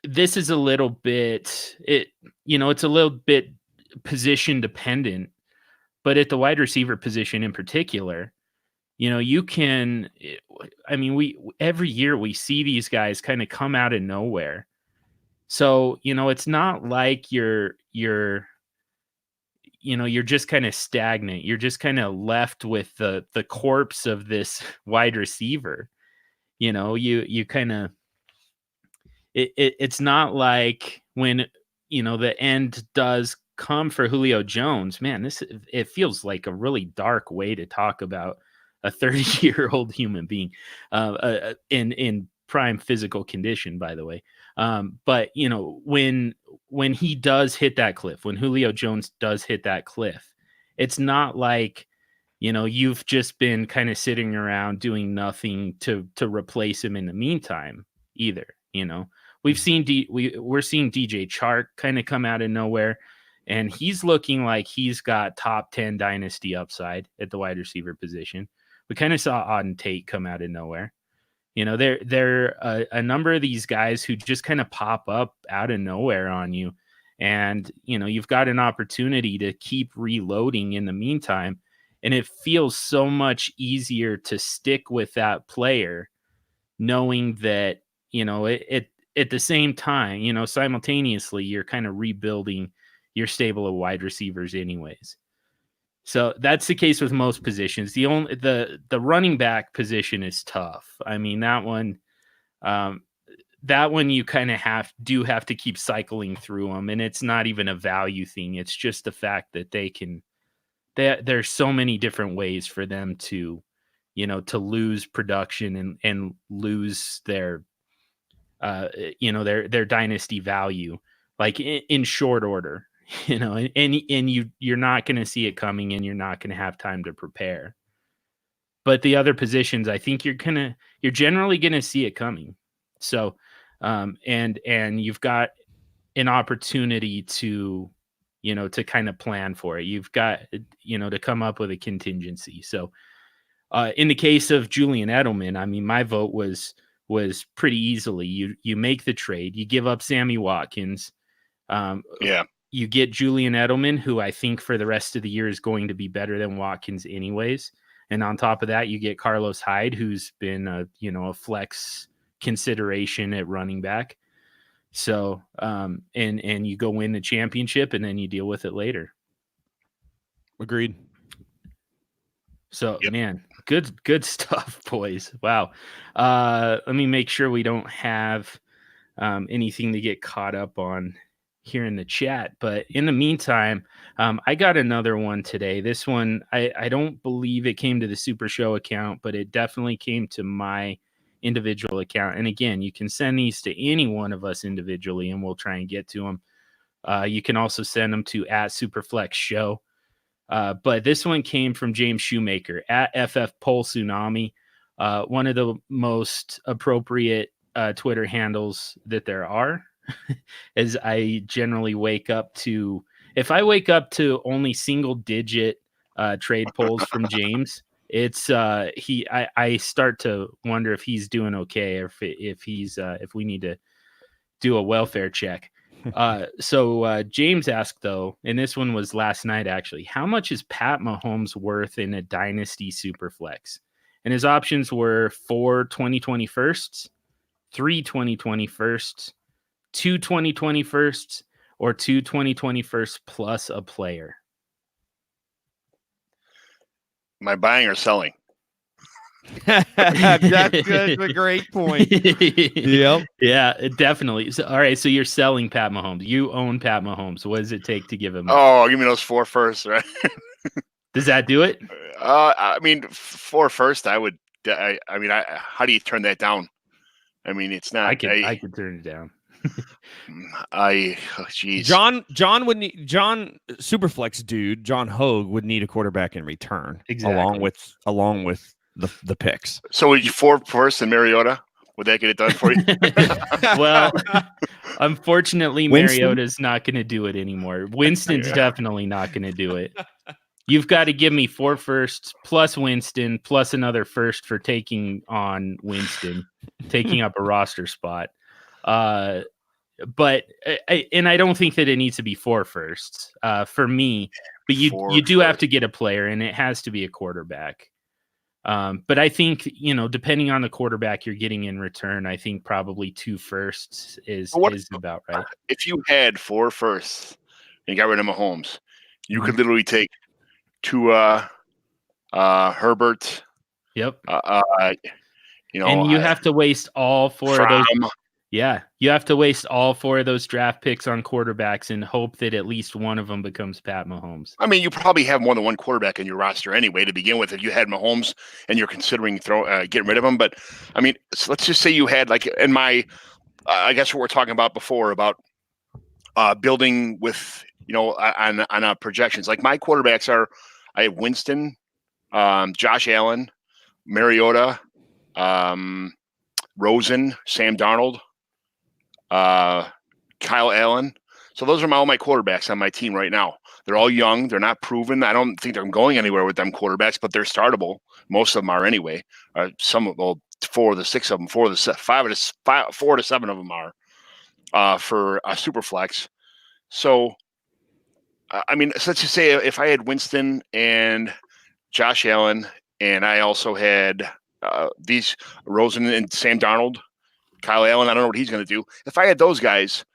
this is a little bit, it's a little bit position dependent, but at the wide receiver position in particular, you can, every year we see these guys kind of come out of nowhere. So, it's not like you're just kind of stagnant. You're just kind of left with the corpse of this wide receiver. You kind of, it's not like when, the end does come for Julio Jones, man, it feels like a really dark way to talk about a 30-year-old human being, in prime physical condition, by the way. But when he does hit that cliff, when Julio Jones does hit that cliff, it's not like, you've just been kind of sitting around doing nothing to replace him in the meantime either. We're seeing DJ Chark kind of come out of nowhere, and he's looking like he's got top 10 dynasty upside at the wide receiver position. We kind of saw Auden Tate come out of nowhere. There are a number of these guys who just kind of pop up out of nowhere on you. And, you've got an opportunity to keep reloading in the meantime. And it feels so much easier to stick with that player, knowing that, at the same time, simultaneously, you're kind of rebuilding your stable of wide receivers anyways. So that's the case with most positions. The running back position is tough. That one, that one you kind of have to keep cycling through them, and it's not even a value thing. It's just the fact that there's so many different ways for them to, to lose production and lose their, their dynasty value, like in short order, and you're not going to see it coming, and you're not going to have time to prepare. But the other positions, I think you're generally going to see it coming. So, and you've got an opportunity to, to kind of plan for it. You've got, to come up with a contingency. So, in the case of Julian Edelman, I mean, my vote was pretty easily. You make the trade, you give up Sammy Watkins. You get Julian Edelman, who I think for the rest of the year is going to be better than Watkins anyways. And on top of that, you get Carlos Hyde, who's been a flex consideration at running back. So, and you go win the championship, and then you deal with it later. Agreed. So, Man, good stuff, boys. Wow. Let me make sure we don't have anything to get caught up on here in the chat. But in the meantime, I got another one today. This one, I don't believe it came to the Super Show account, but it definitely came to my individual account. And again, you can send these to any one of us individually, and we'll try and get to them. You can also send them to @Superflex Show. But this one came from James Shoemaker at FF Pole Tsunami, one of the most appropriate Twitter handles that there are. As I generally if I wake up to only single digit trade polls from James, it's I start to wonder if he's doing okay, or if we need to do a welfare check. So James asked, though, and this one was last night actually, how much is Pat Mahomes worth in a dynasty superflex? And his options were 4 2020 firsts, 3 2020 firsts, 2 2020 firsts, or 2 2020 firsts plus a player. Am I buying or selling? That's a great point. Yep. Yeah, definitely. So, all right. So you're selling Pat Mahomes. You own Pat Mahomes. What does it take to give him? Give me those 4 firsts, right? Does that do it? I mean, 4 first, I would. How do you turn that down? I mean, it's not. I could turn it down. Geez. John would need Superflex dude. John Hogue would need a quarterback in return, exactly, along with the picks. So would you 4 first and Mariota? Would that get it done for you? Well, unfortunately, Mariota's not going to do it anymore. Winston's definitely not going to do it. You've got to give me 4 firsts plus Winston plus another first for taking on Winston, taking up a roster spot. But I don't think that it needs to be 4 firsts for me. But you do have to get a player, and it has to be a quarterback. But I think, depending on the quarterback you're getting in return, I think probably 2 firsts is about right. If you had 4 firsts and got rid of Mahomes, you could literally take 2 Herbert. Yep. And you have to waste all 4 of those. Yeah, you have to waste all 4 of those draft picks on quarterbacks and hope that at least one of them becomes Pat Mahomes. I mean, you probably have more than one quarterback in your roster anyway to begin with. If you had Mahomes and you're considering getting rid of him, but I mean, let's just say you had in my, I guess what we're talking about before about building with on projections. Like my quarterbacks are, I have Winston, Josh Allen, Mariota, Rosen, Sam Darnold. Kyle Allen. So those are all my quarterbacks on my team right now. They're all young. They're not proven. I don't think they're going anywhere with them quarterbacks, but they're startable. Most of them are anyway. 4 of the 6 of them, 4 to 7 of them are for a super flex. So, I mean, so let's just say if I had Winston and Josh Allen, and I also had these Rosen and Sam Darnold, Kyle Allen, I don't know what he's going to do. If I had those guys,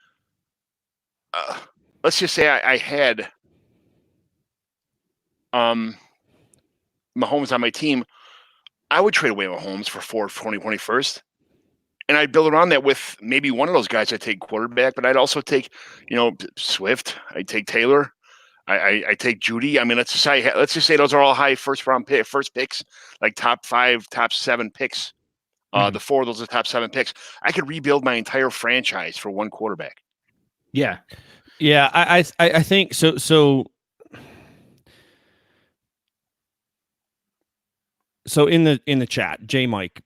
let's just say I had Mahomes on my team, I would trade away Mahomes for 4 2020 first and I'd build around that with maybe one of those guys. I take quarterback, but I'd also take, Swift. I'd take Taylor. I take Judy. I mean, let's just say those are all high first picks, like top 5, top 7 picks. The 4 of those are top 7 picks. I could rebuild my entire franchise for one quarterback. Yeah. Yeah, I think so. So in the chat, J Mike,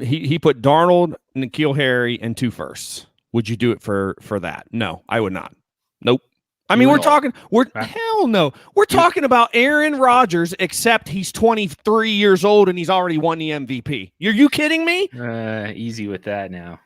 he put Darnold, N'Keal Harry, and 2 firsts. Would you do it for that? No, I would not. Nope. I mean, hell no. We're talking about Aaron Rodgers, except he's 23 years old and he's already won the MVP. Are you kidding me? Easy with that now.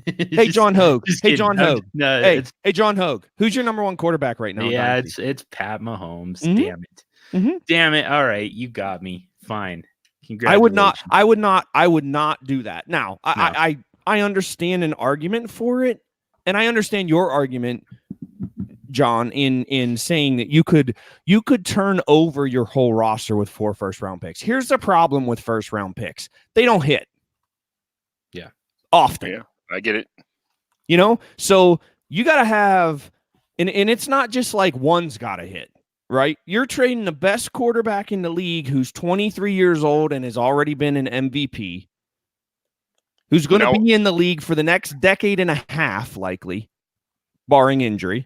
Hey, John Hogue. Hey, John Hogue. No, hey, John Hogue. Who's your number 1 quarterback right now? Yeah, it's Pat Mahomes. Mm-hmm. Damn it. Mm-hmm. Damn it. All right, you got me. Fine. Congratulations. I would not do that. Now, I understand an argument for it, and I understand your argument, John, in saying that you could turn over your whole roster with 4 first-round picks. Here's the problem with first-round picks. They don't hit. Yeah. Often. Yeah, I get it. So you got to have, and it's not just like one's got to hit, right? You're trading the best quarterback in the league who's 23 years old and has already been an MVP, who's going to be in the league for the next decade and a half, likely, barring injury.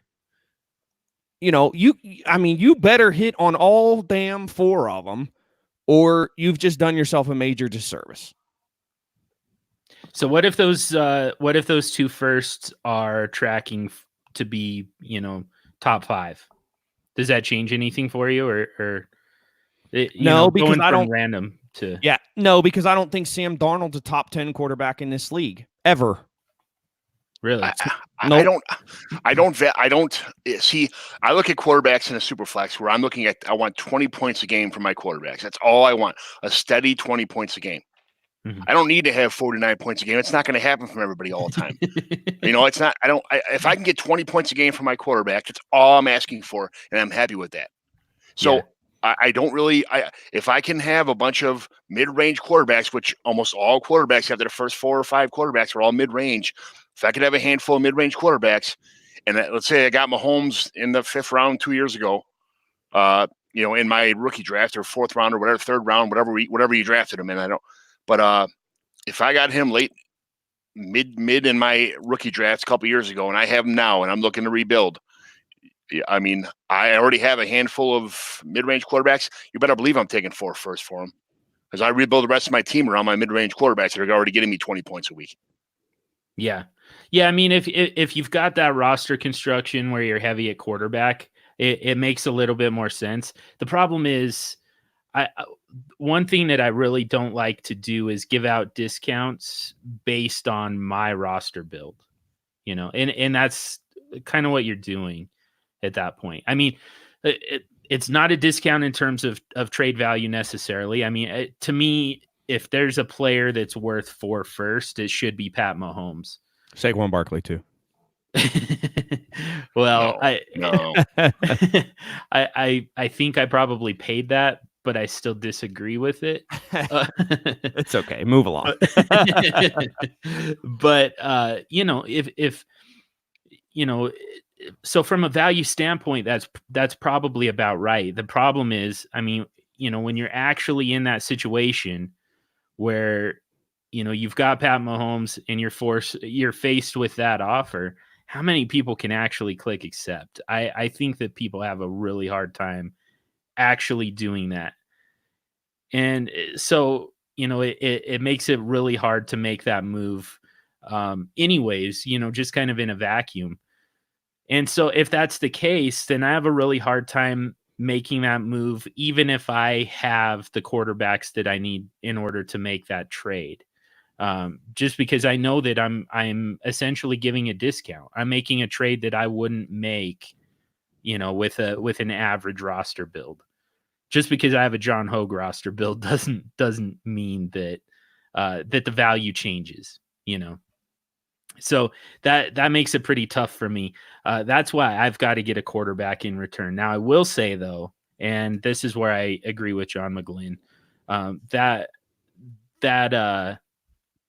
You better hit on all damn 4 of them, or you've just done yourself a major disservice. So what if those 2 firsts are tracking to be, top 5? Does that change anything for you, or no? Because I don't random to because I don't think Sam Darnold's a top 10 quarterback in this league ever. Really? I don't see. I look at quarterbacks in a super flex where I'm looking at. I want 20 points a game from my quarterbacks. That's all I want. A steady 20 points a game. Mm-hmm. I don't need to have 49 points a game. It's not going to happen from everybody all the time. It's not. If I can get 20 points a game from my quarterback, that's all I'm asking for, and I'm happy with that. So. Yeah. I don't really. If I can have a bunch of mid-range quarterbacks, which almost all quarterbacks have, their first 4 or 5 quarterbacks are all mid-range. If I could have a handful of mid-range quarterbacks, and let's say I got Mahomes in the 5th round 2 years ago, in my rookie draft or 4th round or whatever, 3rd round, whatever you drafted him in, But if I got him late, mid in my rookie drafts a couple years ago, and I have him now, and I'm looking to rebuild. I mean, I already have a handful of mid-range quarterbacks. You better believe I'm taking 4 first for them, because I rebuild the rest of my team around my mid-range quarterbacks that are already getting me 20 points a week. Yeah. I mean, if you've got that roster construction where you're heavy at quarterback, it makes a little bit more sense. The problem is, one thing that I really don't like to do is give out discounts based on my roster build, and that's kind of what you're doing at that point. I mean, it's not a discount in terms of trade value necessarily. I mean, to me, if there's a player that's worth 4 first, it should be Pat Mahomes. Saquon Barkley too. Well, no. I think I probably paid that, but I still disagree with it. It's okay. Move along. But if so from a value standpoint, that's probably about right. The problem is, I mean, when you're actually in that situation where, you've got Pat Mahomes and you're faced with that offer, how many people can actually click accept? I think that people have a really hard time actually doing that. And so, it makes it really hard to make that move anyways, just kind of in a vacuum. And so if that's the case, then I have a really hard time making that move, even if I have the quarterbacks that I need in order to make that trade. Just because I know that I'm essentially giving a discount. I'm making a trade that I wouldn't make, with an average roster build. Just because I have a John Hogue roster build doesn't mean that that the value changes, So that makes it pretty tough for me. That's why I've got to get a quarterback in return. Now, I will say, though, and this is where I agree with John McGlynn, that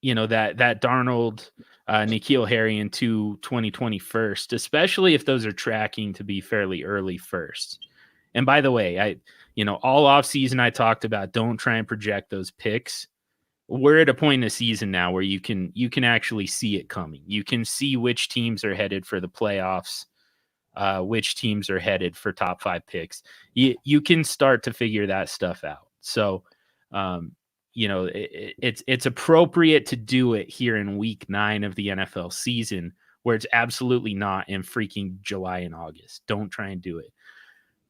that Darnold, N'Keal Harry, and 2020 first, especially if those are tracking to be fairly early first. And by the way, all offseason I talked about don't try and project those picks. We're at a point in the season now where you can actually see it coming. You can see which teams are headed for the playoffs, which teams are headed for top 5 picks. You can start to figure that stuff out. So, it's appropriate to do it here in week 9 of the NFL season, where it's absolutely not in freaking July and August. Don't try and do it.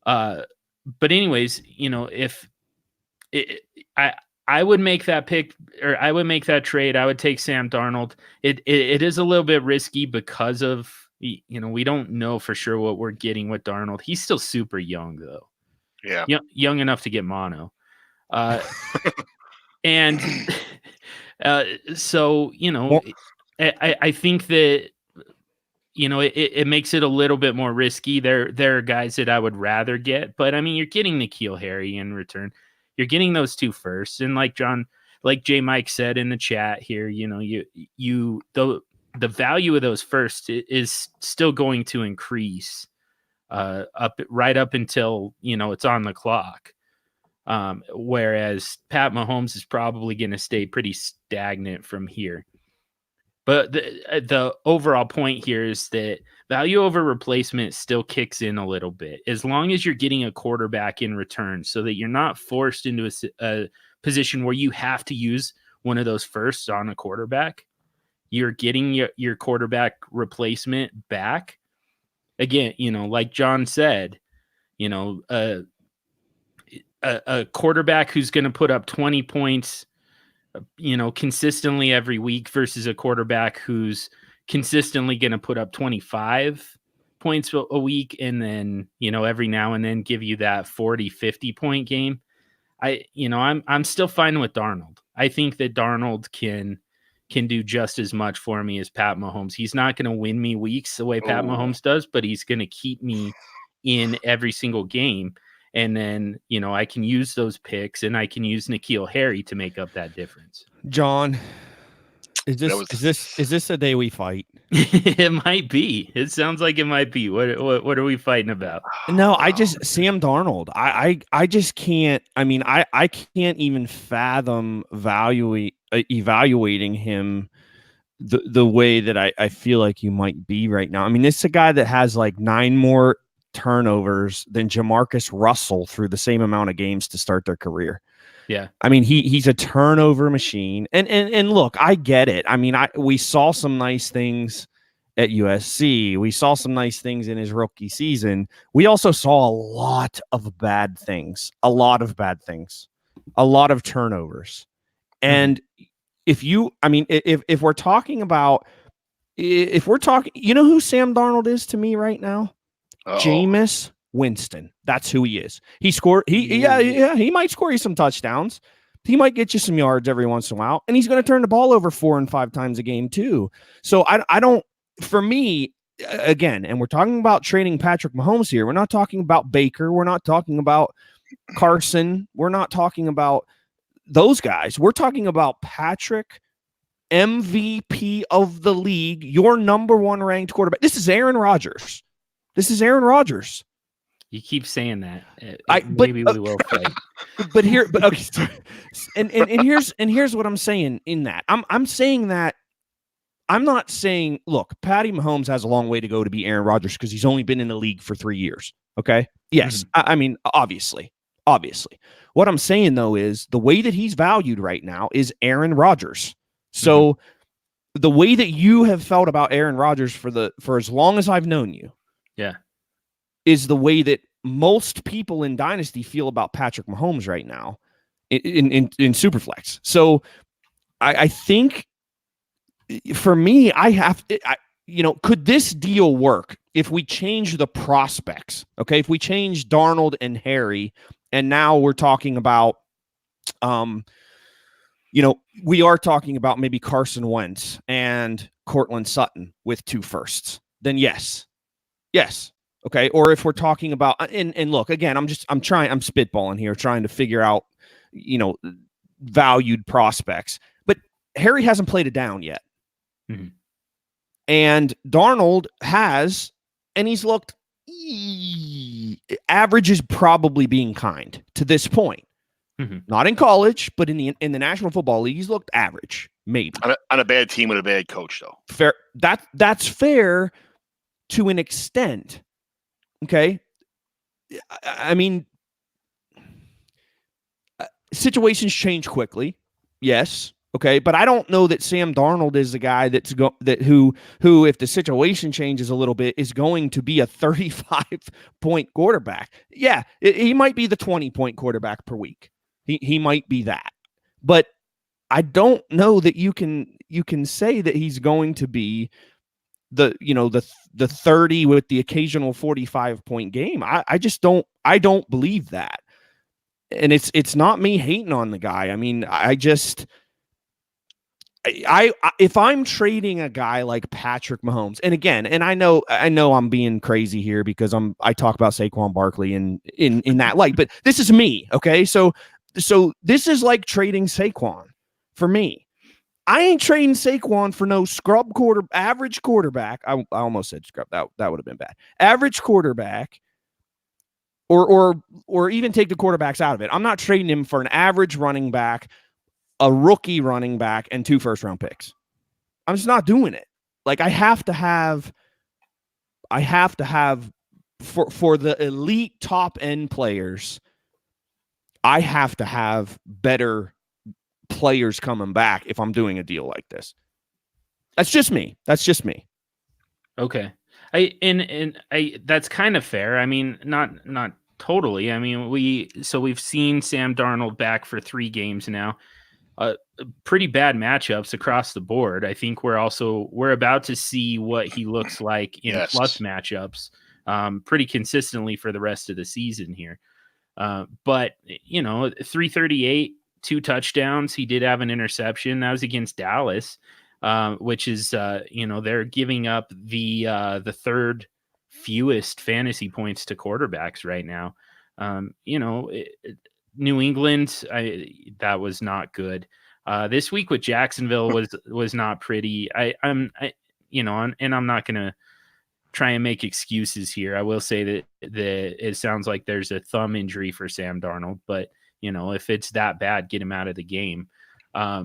But anyways, if I would make that pick, or I would make that trade, I would take Sam Darnold. It is a little bit risky because of, we don't know for sure what we're getting with Darnold. He's still super young though. Yeah. Young enough to get mono. And so, I think that, it makes it a little bit more risky. There are guys that I would rather get, but I mean, you're getting N'Keal Harry in return. You're getting those 2 first. And like J Mike said in the chat here, the value of those first is still going to increase up until, it's on the clock. Whereas Pat Mahomes is probably going to stay pretty stagnant from here. But the overall point here is that value over replacement still kicks in a little bit, as long as you're getting a quarterback in return, so that you're not forced into a position where you have to use one of those firsts on a quarterback. You're getting your quarterback replacement back. Again, like John said, a quarterback who's going to put up 20 points, consistently every week, versus a quarterback who's consistently going to put up 25 points a week, and then, every now and then give you that 40-50 point game. I'm still fine with Darnold. I think that Darnold can do just as much for me as Pat Mahomes. He's not going to win me weeks the way Pat Mahomes does, but he's going to keep me in every single game. And then, I can use those picks, and I can use N'Keal Harry to make up that difference. John, is this a day we fight? It might be. It sounds like it might be. What are we fighting about? No, Sam Darnold. I just can't. I mean, I can't even fathom evaluating him the way that I feel like you might be right now. I mean, this is a guy that has like 9 more turnovers than Jamarcus Russell through the same amount of games to start their career. Yeah. I mean, he's a turnover machine. And look, I get it. I mean, we saw some nice things at USC. We saw some nice things in his rookie season. We also saw a lot of bad things, a lot of turnovers. And if we're talking, you know who Sam Darnold is to me right now? Jameis Winston. That's who he is. He might score you some touchdowns. He might get you some yards every once in a while, and he's going to turn the ball over 4 and 5 times a game too. So I don't, for me, again, and we're talking about trading Patrick Mahomes here. We're not talking about Baker. We're not talking about Carson. We're not talking about those guys. We're talking about Patrick, MVP of the league, your number 1 ranked quarterback. This is Aaron Rodgers. You keep saying that. We will fight. Here's what I'm saying in that. I'm saying that I'm not saying, look, Patty Mahomes has a long way to go to be Aaron Rodgers because he's only been in the league for 3 years. Okay. Yes. Mm-hmm. I mean, obviously. What I'm saying though is the way that he's valued right now is Aaron Rodgers. So the way that you have felt about Aaron Rodgers for as long as I've known you, is the way that most people in Dynasty feel about Patrick Mahomes right now in Superflex. So I think for me, could this deal work if we change the prospects? Okay, if we change Darnold and Harry, and now we're talking about, we are talking about maybe Carson Wentz and Courtland Sutton with 2 firsts, then yes. Okay. Or if we're talking about, and look, again, I'm spitballing here, trying to figure out, valued prospects, but Harry hasn't played it down yet. Mhm. And Darnold has, and he's looked average is probably being kind to this point. Mhm. Not in college, but in the National Football League, he's looked average, maybe. On a bad team with a bad coach, though. Fair. That's fair to an extent. Okay. I mean, situations change quickly. Yes. Okay. But I don't know that Sam Darnold is the guy who, if the situation changes a little bit, is going to be a 35-point quarterback. Yeah. He might be the 20-point quarterback per week. He might be that. But I don't know that you can say that he's going to be the 30 with the occasional 45-point game. I just don't believe that. And it's not me hating on the guy. I mean, if I'm trading a guy like Patrick Mahomes, and again, and I know I'm being crazy here because I talk about Saquon Barkley in that light, but this is me, okay? So this is like trading Saquon for me. I ain't trading Saquon for no average quarterback. I almost said scrub. That would have been bad. Average quarterback, or even take the quarterbacks out of it. I'm not trading him for an average running back, a rookie running back, and 2 first-round picks. I'm just not doing it. Like I have to have for the elite top end players, I have to have better players coming back if I'm doing a deal like this. That's just me. Okay. That's kind of fair. I mean, not totally. I mean, we've seen Sam Darnold back for 3 games now. Pretty bad matchups across the board. I think we're about to see what he looks like in plus matchups pretty consistently for the rest of the season here. But 338, 2 touchdowns. He did have an interception. That was against Dallas, which is they're giving up the 3rd fewest fantasy points to quarterbacks right now. New England, that was not good. This week with Jacksonville was not pretty. I'm not gonna try and make excuses here. I will say that it sounds like there's a thumb injury for Sam Darnold, but if it's that bad, get him out of the game. I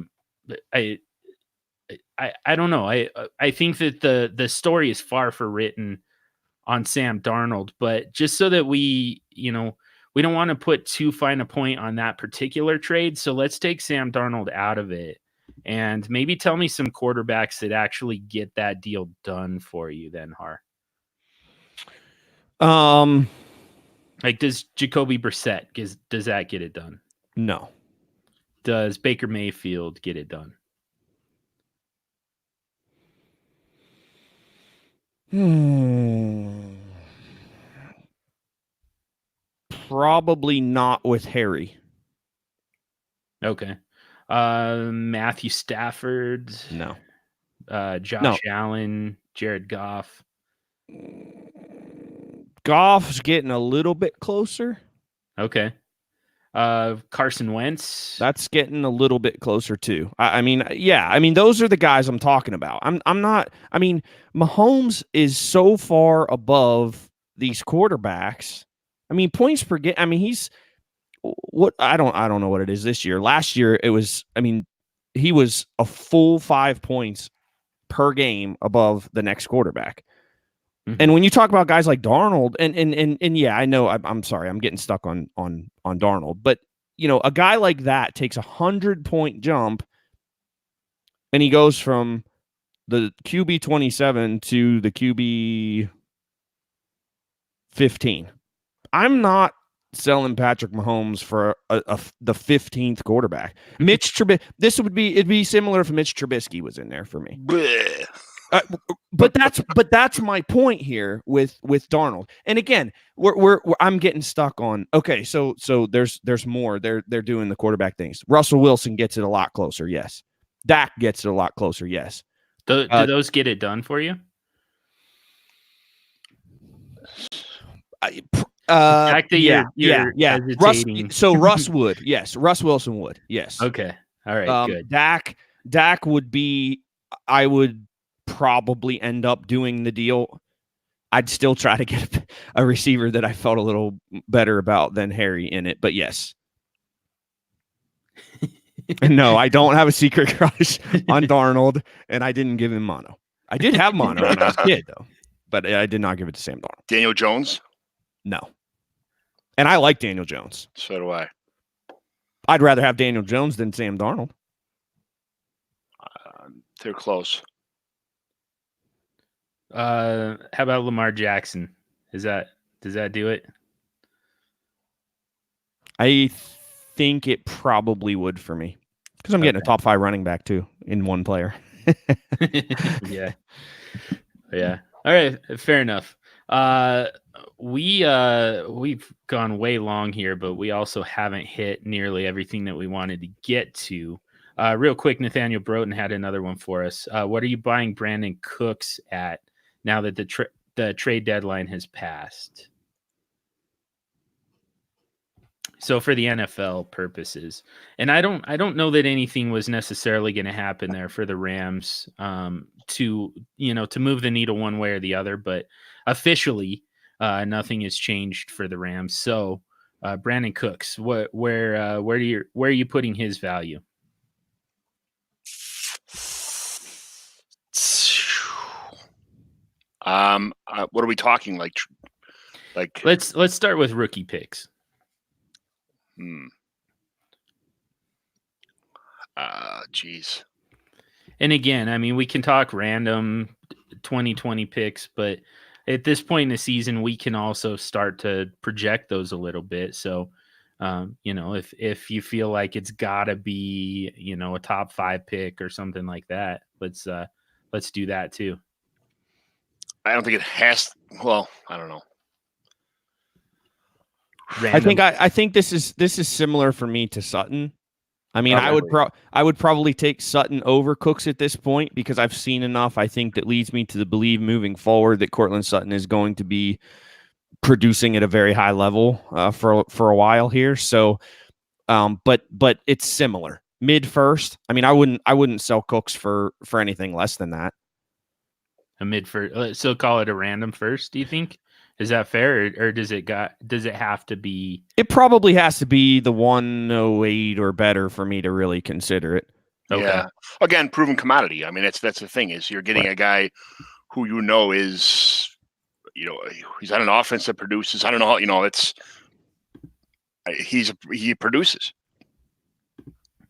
don't know. I think that the story is far from written on Sam Darnold, but just so that we don't want to put too fine a point on that particular trade. So let's take Sam Darnold out of it and maybe tell me some quarterbacks that actually get that deal done for you then, Har. Like, does Jacoby Brissett, does that get it done? No. Does Baker Mayfield get it done? Probably not with Harry. Okay. Matthew Stafford. No. Josh Allen, Jared Goff. Goff's getting a little bit closer. Okay. Carson Wentz. That's getting a little bit closer too. I mean, those are the guys I'm talking about. I'm not. I mean, Mahomes is so far above these quarterbacks. I mean, points per game. I mean, he's what I don't know what it is this year. Last year it was. I mean, he was a full 5 points per game above the next quarterback. Mm-hmm. And when you talk about guys like Darnold, and yeah, I know. I'm sorry, I'm getting stuck on Darnold, but a guy like that takes a 100-point jump, and he goes from the QB 27 to the QB 15. I'm not selling Patrick Mahomes for the 15th quarterback. Mitch Trubisky. It'd be similar if Mitch Trubisky was in there for me. But that's my point here with Darnold. And again, I'm getting stuck on. Okay, so there's more. They're doing the quarterback things. Russell Wilson gets it a lot closer. Yes. Dak gets it a lot closer. Yes. Do those get it done for you? Russ would. Yes. Russ Wilson would. Yes. Okay. All right. Good. Dak Dak would be, I would probably end up doing the deal. I'd still try to get a receiver that I felt a little better about than Harry in it. But yes. No, I don't have a secret crush on Darnold, and I didn't give him mono. I did have mono when I was a kid, though, but I did not give it to Sam Darnold. Daniel Jones? No. And I like Daniel Jones. So do I. I'd rather have Daniel Jones than Sam Darnold. They're close. How about Lamar Jackson? Does that do it? I think it probably would for me because I'm getting a top 5 running back too in one player. Yeah. All right, fair enough. We've gone way long here, but we also haven't hit nearly everything that we wanted to get to. Real quick, Nathaniel Broughton had another one for us. What are you buying Brandon Cooks at now that the trade deadline has passed? So for the NFL purposes, and I don't know that anything was necessarily going to happen there for the Rams to move the needle one way or the other, but officially nothing has changed for the Rams. So Brandon Cooks, where are you putting his value? What are we talking like? Let's start with rookie picks. Geez. And again, I mean, we can talk random 2020 picks, but at this point in the season, we can also start to project those a little bit. So, if you feel like it's gotta be, a top 5 pick or something like that, let's do that too. I don't think it has. Well, I don't know. Random. I think this is similar for me to Sutton. I mean, I would probably take Sutton over Cooks at this point because I've seen enough. I think that leads me to believe moving forward that Courtland Sutton is going to be producing at a very high level for a while here. So, but it's similar mid first. I mean, I wouldn't sell Cooks for anything less than that. A mid first, so call it a random first. Do you think? Is that fair, or does it have to be? It probably has to be the 108 or better for me to really consider it. Okay. Yeah. Again, proven commodity. I mean, that's the thing is you're getting a guy who is, he's on an offense that produces. I don't know. He produces.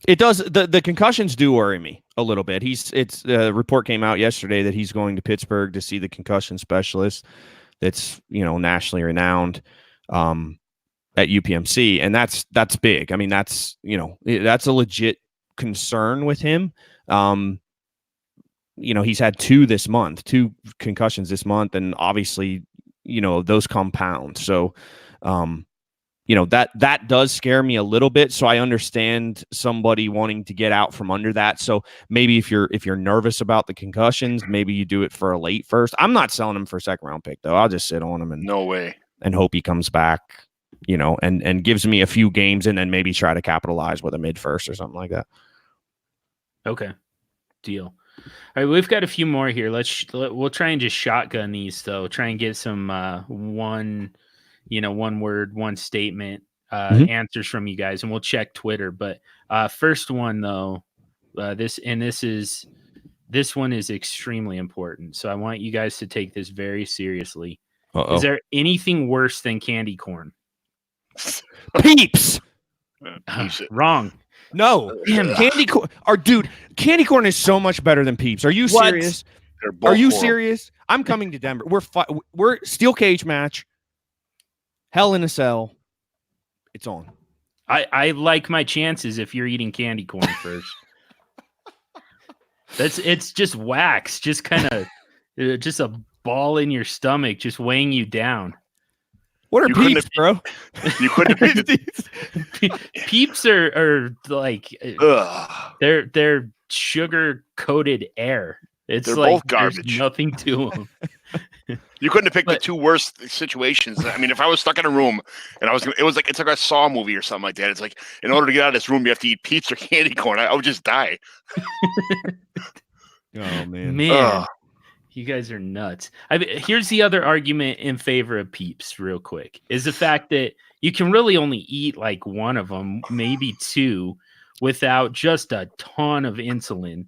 It does. The concussions do worry me a little bit. A report came out yesterday that he's going to Pittsburgh to see the concussion specialist. That's nationally renowned at UPMC, and that's big. I mean, that's a legit concern with him. He's had 2 concussions this month, and obviously, those compound. So, that does scare me a little bit. So I understand somebody wanting to get out from under that. So maybe if you're nervous about the concussions, maybe you do it for a late first. I'm not selling him for a 2nd round pick though. I'll just sit on him no way and hope he comes back, and gives me a few games and then maybe try to capitalize with a mid first or something like that. Okay. Deal. All right, we've got a few more here. We'll try and just shotgun these though. Try and get some one word, one statement answers from you guys, and we'll check Twitter. But first one though, this one is extremely important. So I want you guys to take this very seriously. Uh-oh. Is there anything worse than candy corn? Peeps. Wrong. No. Damn, candy corn. Candy corn is so much better than Peeps. Are you serious? Are you serious? I'm coming to Denver. We're steel cage match. Hell in a Cell. It's on. I like my chances if you're eating candy corn first. It's just wax, just kind of just a ball in your stomach, just weighing you down. What are Peeps, bro? You couldn't have Peeps are like they're sugar coated air. It's They're like both there's garbage. nothing to them. You couldn't have picked the But- two worst situations. I mean, if I was stuck in a room and it's like a Saw movie or something like that. It's like, in order to get out of this room, you have to eat pizza or candy corn. I would just die. Oh man. Man, Ugh. you guys are nuts. Here's the other argument in favor of Peeps, real quick, is the fact that you can really only eat like one of them, maybe two, without just a ton of insulin.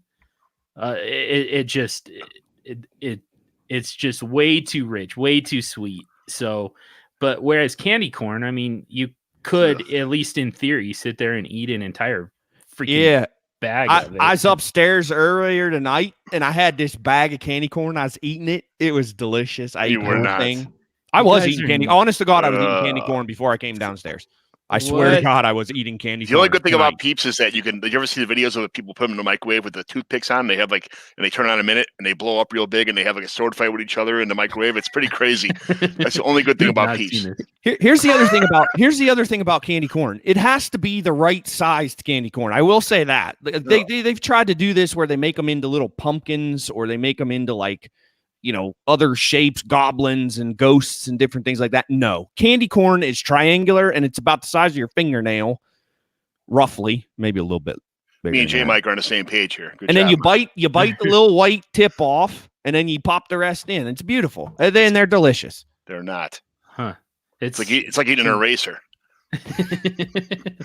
It's just way too rich, way too sweet. So, but whereas candy corn, I mean, you could at least in theory sit there and eat an entire freaking Yeah. bag of it. I was upstairs earlier tonight and I had this bag of candy corn. I was eating it. It was delicious. I You ate the were whole not. thing. I You was guys eating are candy. n- Honest to God, I was eating candy Ugh. corn before I came downstairs. I swear to What? God, I was eating candy corn. The only good thing tonight. about Peeps is that did you ever see the videos of people put them in the microwave with the toothpicks on? They have and they turn on a minute and they blow up real big and they have like a sword fight with each other in the microwave. It's pretty crazy. That's the only good thing I've about not Peeps. seen this. Here's the other thing about candy corn. It has to be the right sized candy corn. I will say that they've tried to do this where they make them into little pumpkins or they make them into like, other shapes, goblins and ghosts and different things like that. No, candy corn is triangular and it's about the size of your fingernail, roughly, maybe a little bit bigger. Me and than J that. Mike are on the same page here. Good And then job, you bite the little white tip off, and then you pop the rest in. It's beautiful, and then they're delicious. They're not. Huh. It's like eating an eraser.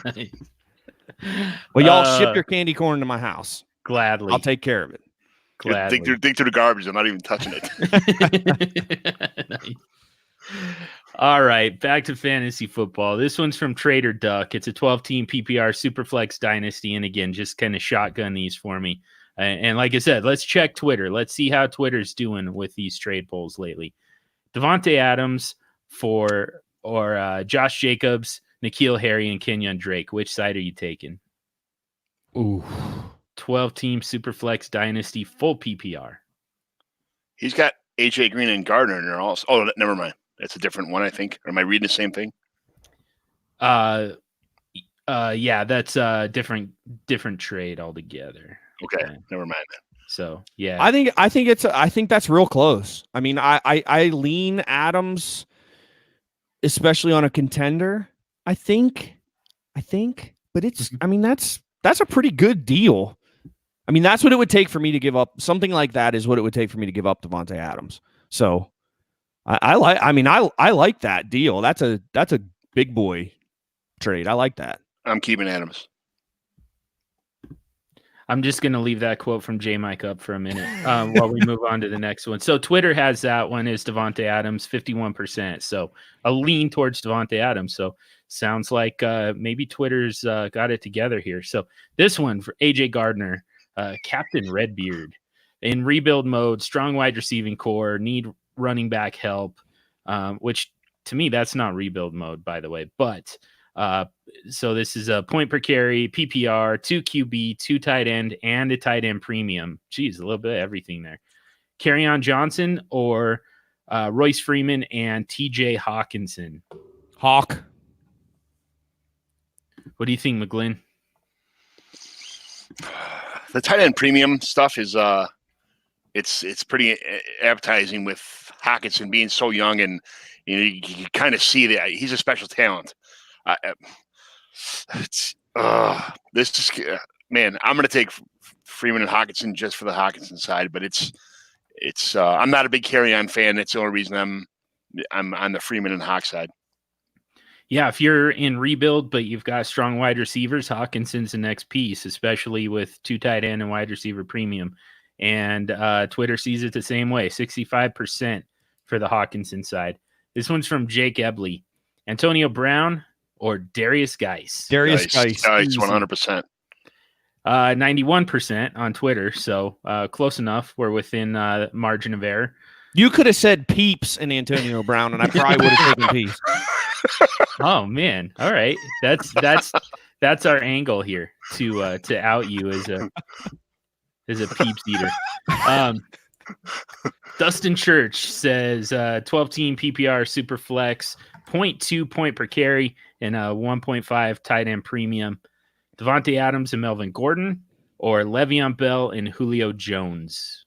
Nice. Well, y'all ship your candy corn to my house. Gladly. I'll take care of it. Gladly. Dig through the garbage. I'm not even touching it. Nice. All right, back to fantasy football. This one's from Trader Duck. It's a 12-team PPR Superflex Dynasty, and again, just kind of shotgun these for me. And like I said, let's check Twitter. Let's see how Twitter's doing with these trade polls lately. Devontae Adams or Josh Jacobs, N'Keal Harry, and Kenyon Drake. Which side are you taking? Ooh. 12-team Superflex Dynasty, full PPR. He's got AJ Green and Gardner in there also. Oh, never mind. That's a different one, I think. Or am I reading the same thing? Yeah, that's a different trade altogether. Okay, Okay. never mind then. So yeah, I think that's real close. I mean, I lean Adams, especially on a contender. I think, but it's. I mean, that's a pretty good deal. I mean, that's what it would take for me to give up something like that. Is what it would take for me to give up Devontae Adams. So, I like that deal. That's a big boy trade. I like that. I'm keeping Adams. I'm just going to leave that quote from J Mike up for a minute while we move on to the next one. So Twitter has that one is Devontae Adams, 51%. So a lean towards Devontae Adams. So sounds like maybe Twitter's got it together here. So this one for AJ Gardner, Captain Redbeard in rebuild mode, strong wide receiving core, need running back help, which to me, that's not rebuild mode, by the way, but so this is a point per carry, PPR, 2 QB, 2 tight end, and a tight end premium. Geez, a little bit of everything there. Kerryon Johnson or Royce Freeman and TJ Hawkinson. Hawk. What do you think, McGlynn? The tight end premium stuff is it's pretty appetizing with Hawkinson being so young, and you can kind of see that he's a special talent. This is man. I'm going to take Freeman and Hawkinson just for the Hawkinson side, but it's. I'm not a big Kerryon fan. That's the only reason I'm on the Freeman and Hawk side. Yeah, if you're in rebuild, but you've got strong wide receivers, Hawkinson's the next piece, especially with 2 tight end and wide receiver premium. And Twitter sees it the same way, 65% for the Hawkinson side. This one's from Jake Ebley. Antonio Brown or Darius Geis? Darius Geis. 100%. 91% on Twitter, so close enough. We're within margin of error. You could have said Peeps and Antonio Brown, and I probably would have taken Peeps. Oh man! All right, that's our angle here to out you as a Peeps eater. Dustin Church says 12-team PPR super flex, 0.2 point per carry, and a 1.5 tight end premium. Devontae Adams and Melvin Gordon, or Le'Veon Bell and Julio Jones.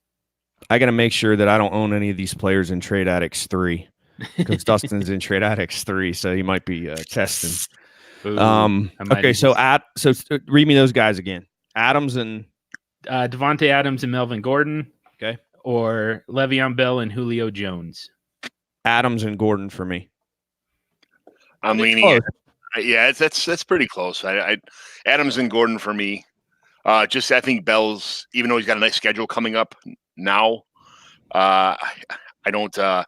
I got to make sure that I don't own any of these players in Trade Addicts 3 because Dustin's in Trade Addicts 3, so he might be testing. Ooh, I might Okay, have so just- read me those guys again. Adams and Devontae Adams and Melvin Gordon. Okay. Or Le'Veon Bell and Julio Jones. Adams and Gordon for me. I'm leaning. close. Yeah, that's pretty close. I Adams and Gordon for me. I think Bell's, even though he's got a nice schedule coming up now, I don't. I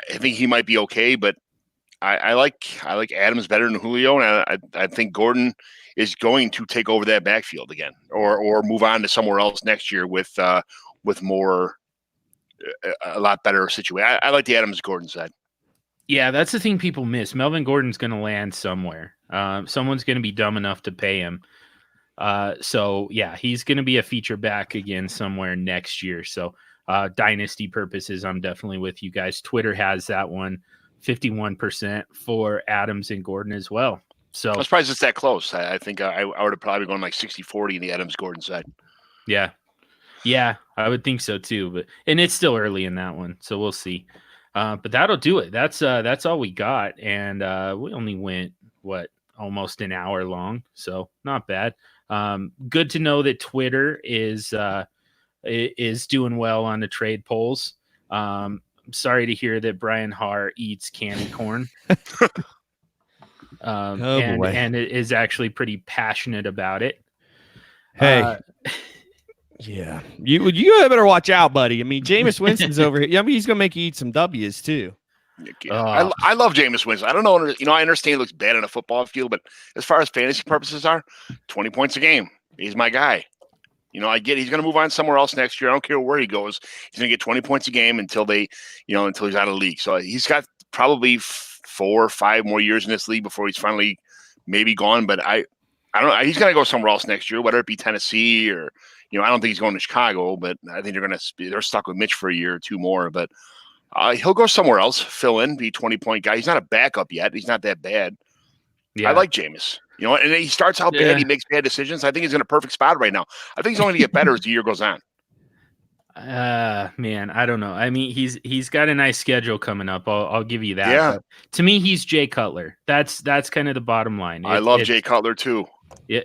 think he might be okay, but I like Adams better than Julio, and I think Gordon is going to take over that backfield again, or move on to somewhere else next year with more a lot better situation. I like the Adams Gordon side. Yeah, that's the thing people miss. Melvin Gordon's going to land somewhere. Someone's going to be dumb enough to pay him. So yeah, he's going to be a feature back again somewhere next year. So dynasty purposes, I'm definitely with you guys. Twitter has that one 51% for Adams and Gordon as well. So I'm surprised it's that close. I think I would have probably gone like 60-40 in the Adams Gordon side. Yeah, I would think so too. And it's still early in that one, so we'll see. But that'll do it. That's all we got, and we only went almost an hour long, so not bad. Good to know that Twitter is doing well on the trade polls. I'm sorry to hear that Brian Haar eats candy corn. And it is actually pretty passionate about it. Hey. Yeah, you better watch out, buddy. I mean, Jameis Winston's over here. I mean, he's gonna make you eat some W's too. I love Jameis Winston. I don't know. I understand he looks bad on a football field, but as far as fantasy purposes are, 20 points a game. He's my guy. I get he's going to move on somewhere else next year. I don't care where he goes. He's going to get 20 points a game until he's out of the league. So he's got probably 4 or 5 more years in this league before he's finally maybe gone. But I don't know. He's going to go somewhere else next year, whether it be Tennessee or, I don't think he's going to Chicago, but I think they're stuck with Mitch for a year or 2 more. But he'll go somewhere else, fill in, be a 20-point guy. He's not a backup yet. He's not that bad. Yeah. I like Jameis. And he starts out bad. He makes bad decisions. I think he's in a perfect spot right now. I think he's only going to get better as the year goes on. Man, I don't know. I mean, he's got a nice schedule coming up. I'll give you that. Yeah. But to me, he's Jay Cutler. That's kind of the bottom line. I love Jay Cutler too. Yeah.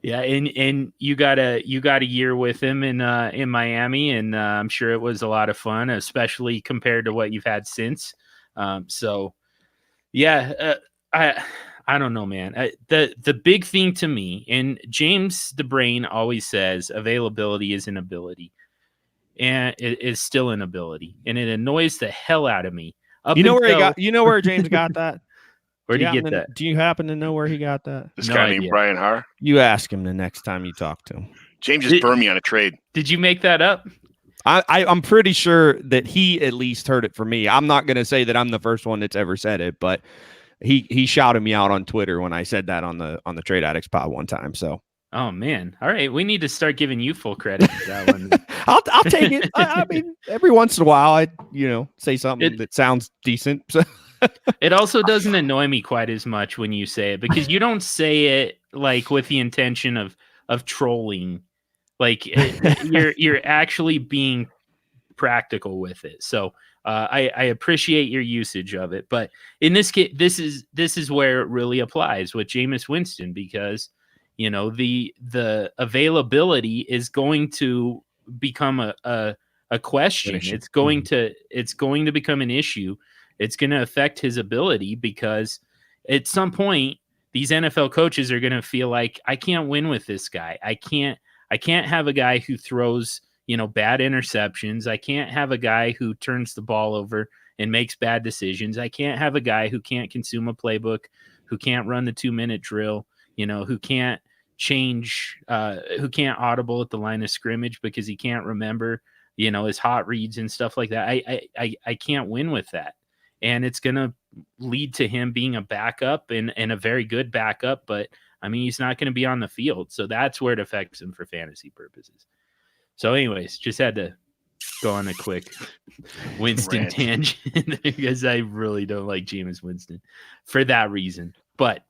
Yeah. And you got a year with him in Miami, and I'm sure it was a lot of fun, especially compared to what you've had since. So yeah, I don't know, man. The big thing to me, and James the Brain always says, availability is an ability, and it is still an ability, and it annoys the hell out of me. You know where James got that? Where did you get that? Do you happen to know where he got that? This guy named Brian Haar. You ask him the next time you talk to him. James just burned me on a trade. Did you make that up? I'm pretty sure that he at least heard it from me. I'm not going to say that I'm the first one that's ever said it, but he shouted me out on Twitter when I said that on the Trade Addicts pod one time. So, oh man, all right, we need to start giving you full credit for that one. I'll take it. I mean, every once in a while, I say something that sounds decent. So. It also doesn't annoy me quite as much when you say it, because you don't say it like with the intention of trolling. Like you're actually being practical with it. So I appreciate your usage of it. But in this case, this is where it really applies with Jameis Winston, because the availability is going to become a question. It's going to become an issue. It's going to affect his ability, because at some point these NFL coaches are going to feel like, I can't win with this guy. I can't have a guy who throws, bad interceptions. I can't have a guy who turns the ball over and makes bad decisions. I can't have a guy who can't consume a playbook, who can't run the 2-minute drill, who can't change, who can't audible at the line of scrimmage because he can't remember, his hot reads and stuff like that. I can't win with that. And it's going to lead to him being a backup and a very good backup. But, I mean, he's not going to be on the field. So that's where it affects him for fantasy purposes. So anyways, just had to go on a quick Winston tangent because I really don't like Jameis Winston for that reason. But,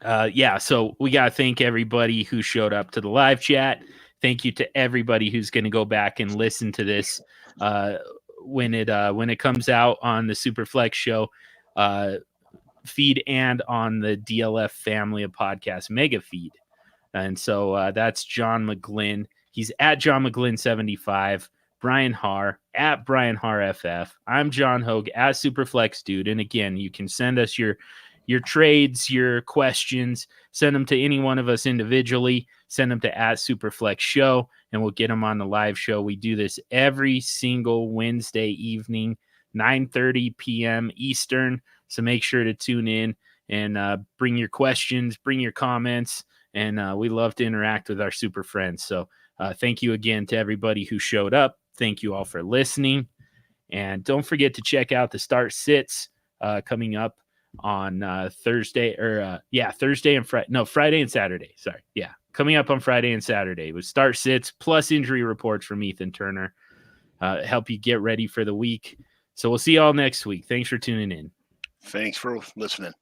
so we got to thank everybody who showed up to the live chat. thank you to everybody who's going to go back and listen to this when it comes out on the Superflex show feed and on the DLF family of podcasts mega feed. And so that's John McGlynn. He's at John McGlynn 75. Brian Haar at Brian Haar FF. I'm John Hogue at Superflex Dude. And again, you can send us your trades, your questions, send them to any one of us individually, send them to at Superflex Show, and we'll get them on the live show. We do this every single Wednesday evening, 9:30 p.m. Eastern. So make sure to tune in and bring your questions, bring your comments, and we love to interact with our super friends. So thank you again to everybody who showed up. Thank you all for listening. And don't forget to check out the Start Sits coming up on Thursday and Friday. No, Friday and Saturday. Sorry. Yeah. Coming up on Friday and Saturday with Start Sits plus injury reports from Ethan Turner. Help you get ready for the week. So we'll see you all next week. Thanks for tuning in. Thanks for listening.